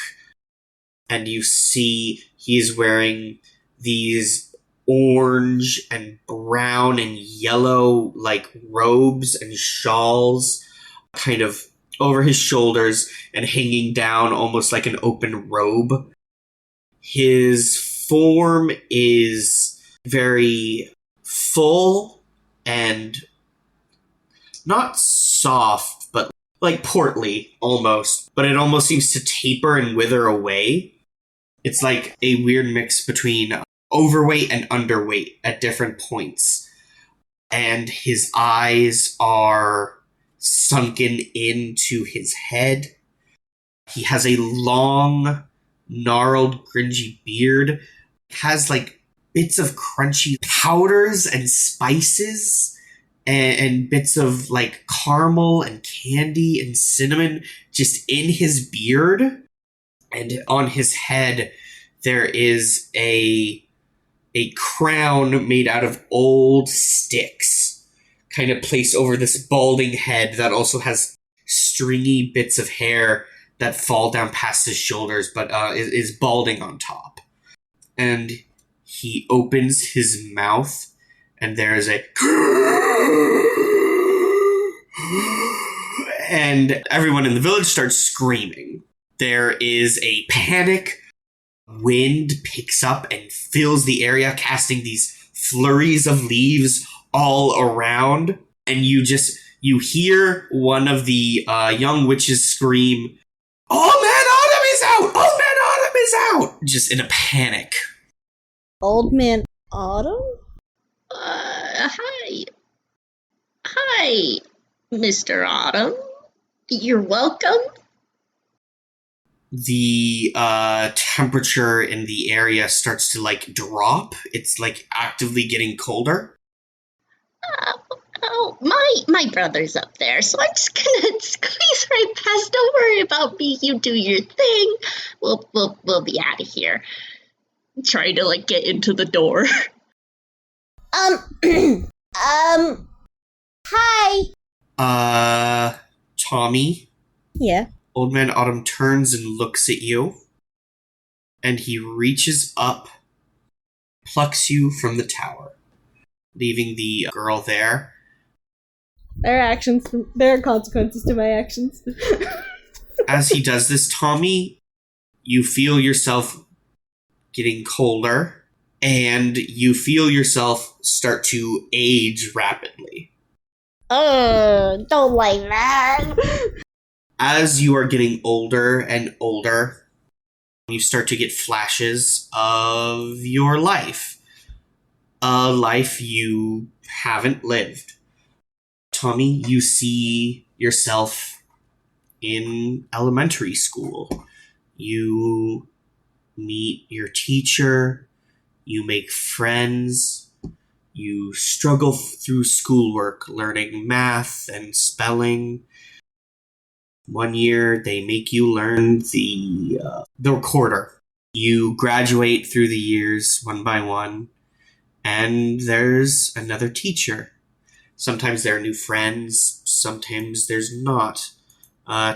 S2: And you see he is wearing these orange and brown and yellow like robes and shawls kind of over his shoulders and hanging down almost like an open robe. His form is very full and not soft, but like portly almost. But it almost seems to taper and wither away. It's like a weird mix between overweight and underweight at different points. And his eyes are sunken into his head. He has a long, gnarled, cringy beard. Has like bits of crunchy powders and spices and bits of like caramel and candy and cinnamon just in his beard. And on his head, there is a crown made out of old sticks, kind of placed over this balding head that also has stringy bits of hair that fall down past his shoulders, but is balding on top. And he opens his mouth, and there is a... and everyone in the village starts screaming. There is a panic. Wind picks up and fills the area, casting these flurries of leaves all around. And you hear one of the young witches scream, "Old Man Autumn is out! Old Man Autumn is out!" Just in a panic.
S5: Old Man Autumn?
S1: Hi. Hi, Mr. Autumn. You're welcome.
S2: The temperature in the area starts to like drop. It's like actively getting colder.
S1: My brother's up there, so I'm just gonna squeeze right past. Don't worry about me. You do your thing. We'll be out of here. Trying to like get into the door.
S5: Hi.
S2: Tommy.
S5: Yeah.
S2: Old Man Autumn turns and looks at you, and he reaches up, plucks you from the tower, leaving the girl there.
S5: There are consequences to my actions.
S2: As he does this, Tommy, you feel yourself getting colder, and you feel yourself start to age rapidly.
S5: Don't like that.
S2: As you are getting older and older, you start to get flashes of your life. A life you haven't lived. Tommy, you see yourself in elementary school. You meet your teacher. You make friends. You struggle through schoolwork, learning math and spelling. One year, they make you learn the recorder. You graduate through the years one by one, and there's another teacher. Sometimes there are new friends, sometimes there's not.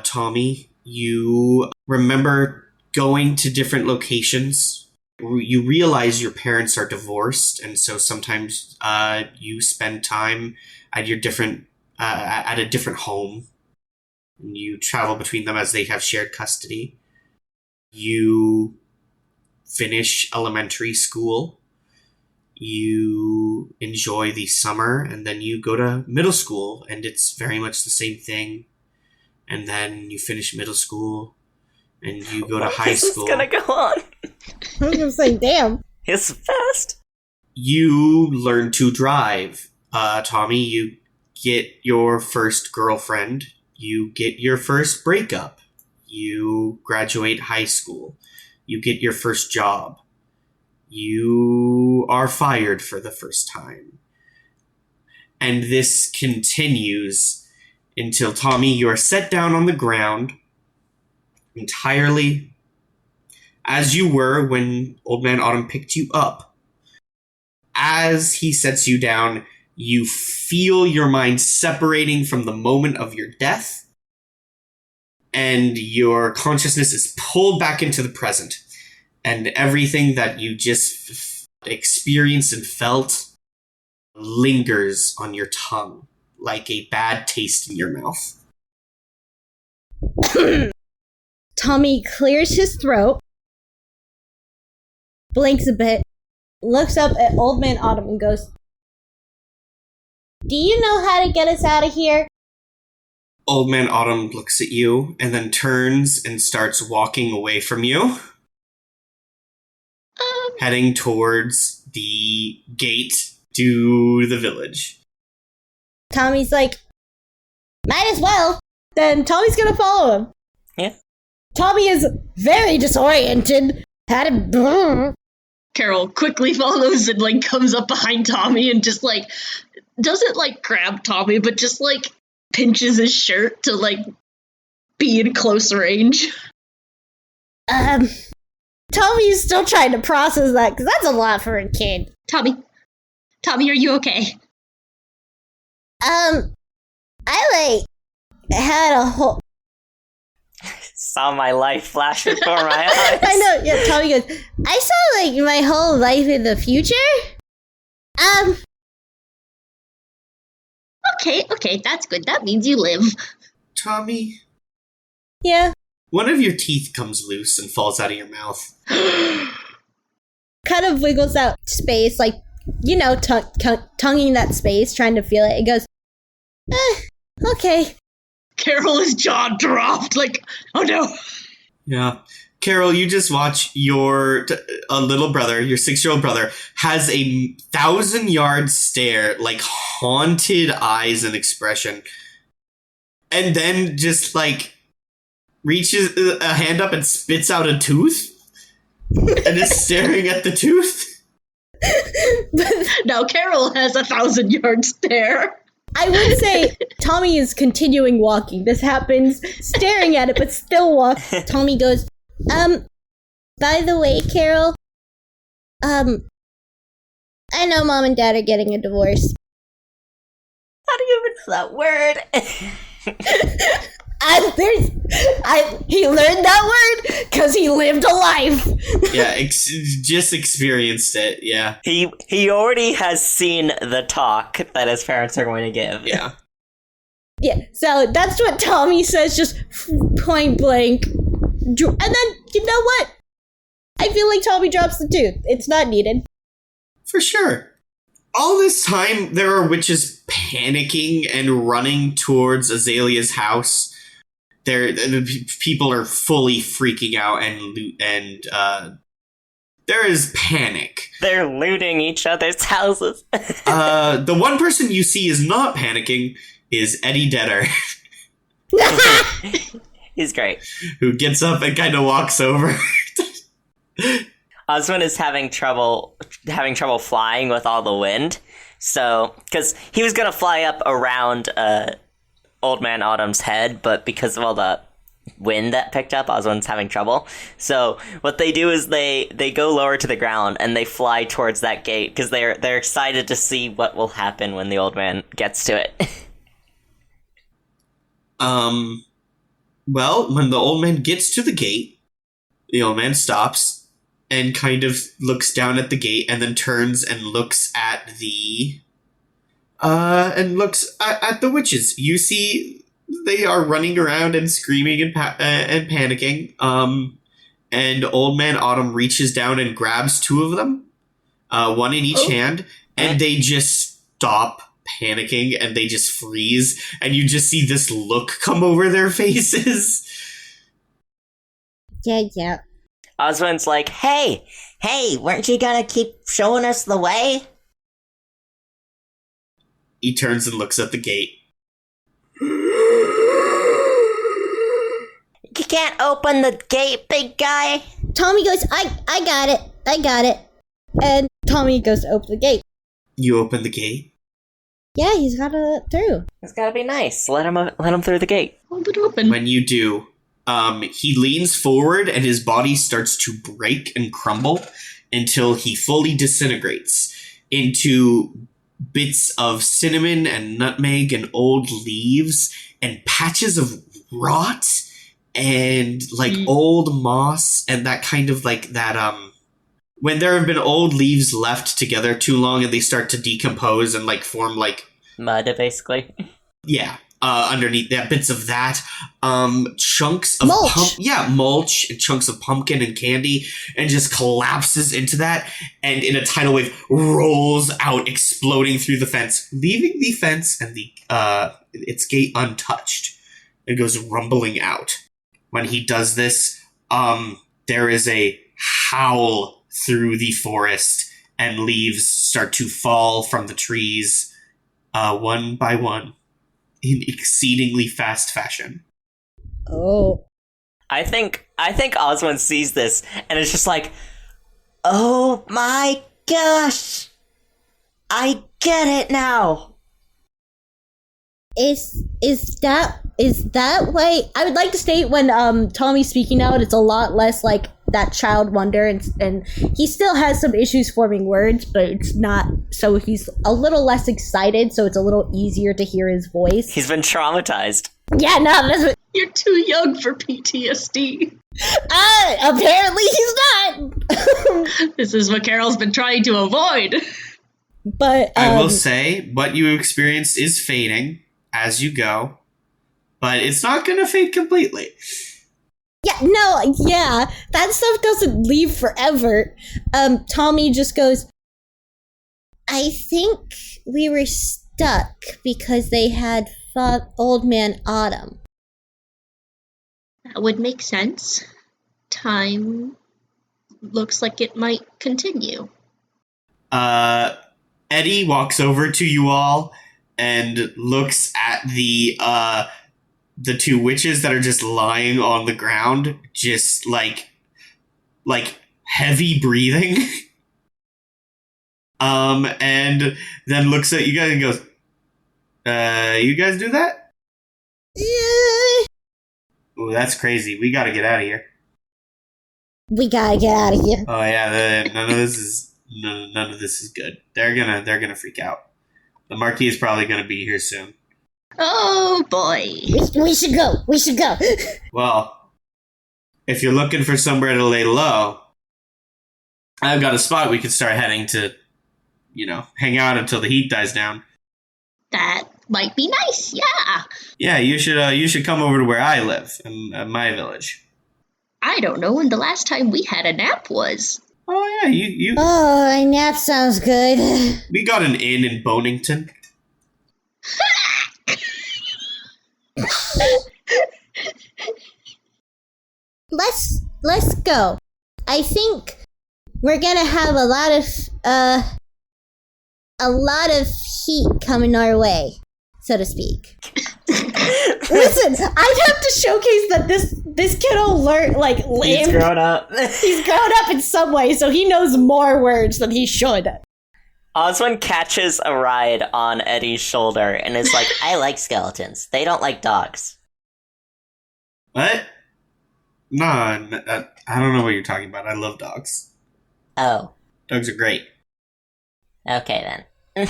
S2: Tommy, you remember going to different locations. You realize your parents are divorced, and so sometimes you spend time at your at a different home. And you travel between them as they have shared custody. You finish elementary school. You enjoy the summer, and then you go to middle school, and it's very much the same thing. And then you finish middle school, and you go to high school.
S4: This is gonna go on.
S5: I was gonna say, damn.
S4: It's fast.
S2: You learn to drive. Tommy, you get your first girlfriend. You get your first breakup. You graduate high school. You get your first job. You are fired for the first time. And this continues until, Tommy, you are set down on the ground entirely as you were when Old Man Autumn picked you up. As he sets you down, you feel your mind separating from the moment of your death, and your consciousness is pulled back into the present. And everything that you just experienced and felt lingers on your tongue like a bad taste in your mouth.
S5: Tommy clears his throat, blinks a bit, looks up at Old Man Autumn and goes, "Do you know how to get us out of here?"
S2: Old Man Autumn looks at you and then turns and starts walking away from you, heading towards the gate to the village.
S5: Tommy's like, might as well. Then Tommy's gonna follow him.
S4: Yeah.
S5: Tommy is very disoriented.
S3: Carol quickly follows and like comes up behind Tommy and just like doesn't like grab Tommy, but just like pinches his shirt to like be in close range.
S5: Tommy's still trying to process that because that's a lot for a kid.
S3: Tommy, are you okay?
S5: I like had a whole.
S4: Saw my life flash before my eyes.
S5: I know. Yeah, Tommy goes, I saw like my whole life in the future.
S1: Okay, that's good. That means you live.
S2: Tommy,
S5: Yeah.
S2: one of your teeth comes loose and falls out of your mouth.
S5: Kind of wiggles out space, like, you know, tonguing that space, trying to feel it. It goes, okay.
S3: Carol's jaw dropped, like, oh no.
S2: Yeah. Carol, you just watch your little brother, your 6-year-old brother, has a 1,000-yard stare, like haunted eyes and expression. And then just like reaches a hand up and spits out a tooth and is staring at the tooth.
S3: Now Carol has a 1,000-yard stare.
S5: I would say Tommy is continuing walking. This happens, staring at it, but still walk. Tommy goes, by the way, Carol, I know Mom and Dad are getting a divorce.
S4: How do you even know that word?
S5: He learned that word because he lived a life.
S2: Yeah, just experienced it, yeah.
S4: He already has seen the talk that his parents are going to give.
S2: Yeah.
S5: Yeah, so that's what Tommy says, just point blank. And then, you know what? I feel like Tommy drops the tooth. It's not needed.
S2: For sure. All this time, there are witches panicking and running towards Azalea's house. The people are fully freaking out, and there is panic.
S4: They're looting each other's houses.
S2: The one person you see is not panicking is Eddie Deader.
S4: He's great.
S2: Who gets up and kind of walks over.
S4: Osmond is having trouble flying with all the wind. So, because he was going to fly up around Old Man Autumn's head, but because of all the wind that picked up, Oswald's having trouble. So what they do is they go lower to the ground and they fly towards that gate because they're excited to see what will happen when the old man gets to it.
S2: Well, when the old man gets to the gate, the old man stops and kind of looks down at the gate and then turns and looks at the witches. You see they are running around and screaming and panicking. And Old Man Autumn reaches down and grabs two of them, one in each hand, and they just stop panicking and they just freeze, and you just see this look come over their faces.
S5: Yeah.
S4: Oswald's like, hey, weren't you gonna keep showing us the way?
S2: He turns and looks at the gate.
S4: You can't open the gate, big guy.
S5: Tommy goes, I got it. And Tommy goes to open the gate.
S2: You open the gate?
S5: Yeah, he's got it through.
S4: It's gotta be nice. Let him through the gate.
S3: Hold it open.
S2: When you do, he leans forward and his body starts to break and crumble until he fully disintegrates into bits of cinnamon and nutmeg and old leaves and patches of rot and old moss and that kind of when there have been old leaves left together too long and they start to decompose and form
S4: mud, basically.
S2: Yeah. Underneath that, bits of that, chunks of
S5: mulch.
S2: Mulch and chunks of pumpkin and candy, and just collapses into that, and in a tidal wave rolls out, exploding through the fence, leaving the fence and its gate untouched. It goes rumbling out. When he does this, there is a howl through the forest, and leaves start to fall from the trees, one by one, in exceedingly fast fashion.
S5: Oh.
S4: I think Oswald sees this and is just like, oh my gosh, I get it now.
S5: Is that why? I would like to state when Tommy's speaking out, it's a lot less like that child wonder, and he still has some issues forming words, but it's not, so he's a little less excited, so it's a little easier to hear his voice.
S4: He's been traumatized.
S5: Yeah, no, that's what...
S3: You're too young for PTSD.
S5: Apparently he's not.
S3: This is what Carol's been trying to avoid.
S5: But
S2: I will say, what you experienced is fading as you go, but it's not going to fade completely.
S5: Yeah, that stuff doesn't leave forever. Tommy just goes, I think we were stuck because they had fought Old Man Autumn.
S1: That would make sense. Time looks like it might continue.
S2: Eddie walks over to you all and looks at the two witches that are just lying on the ground, just like heavy breathing. And then looks at you guys and goes, you guys do that?
S5: Yeah.
S2: Ooh, that's crazy. We gotta get out of here.
S5: We gotta get out of here.
S2: Oh yeah, none of this is good. They're gonna freak out. The Marquis is probably gonna be here soon.
S1: Oh boy.
S5: We should go.
S2: Well, if you're looking for somewhere to lay low, I've got a spot we could start heading to, hang out until the heat dies down.
S1: That might be nice, yeah.
S2: Yeah, you should come over to where I live, in my village.
S1: I don't know when the last time we had a nap was.
S2: Oh yeah, you.
S5: Oh, a nap sounds good.
S2: We got an inn in Bonington.
S5: Let's go. I think we're gonna have a lot of heat coming our way, so to speak. Listen, I'd have to showcase that this kid'll learn,
S4: He's grown up.
S5: He's grown up in some way, so he knows more words than he should.
S4: Oswin catches a ride on Eddie's shoulder and is like, I like skeletons. They don't like dogs.
S2: What? No, I don't know what you're talking about. I love dogs.
S4: Oh,
S2: Dogs are great.
S4: okay then.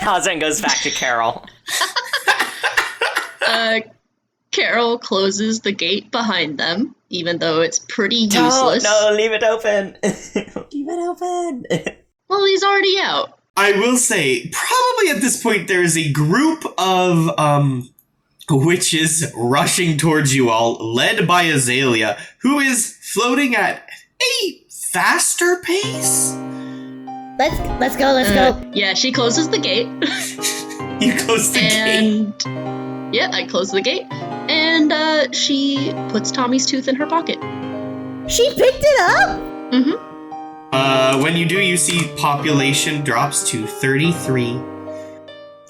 S4: Oswin goes back to Carol.
S3: Carol closes the gate behind them, even though it's pretty useless.
S4: No, leave it open. Leave it open.
S3: Well, he's already out.
S2: I will say, probably at this point, there is a group of witches rushing towards you all, led by Azalea, who is floating at a faster pace.
S5: Let's go.
S3: Yeah, she closes the gate.
S2: You close the gate.
S3: Yeah, I close the gate. And she puts Tommy's tooth in her pocket.
S5: She picked it up?
S3: Mm-hmm.
S2: When you do, you see population drops to 33.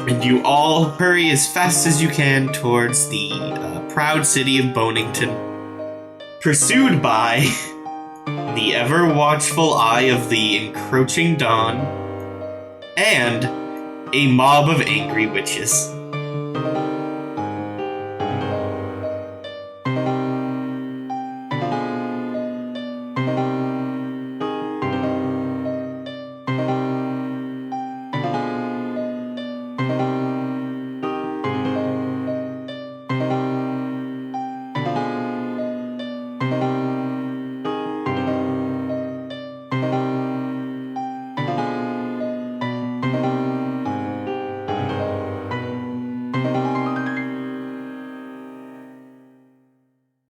S2: And you all hurry as fast as you can towards the proud city of Bonington. Pursued by the ever-watchful eye of the encroaching dawn and a mob of angry witches.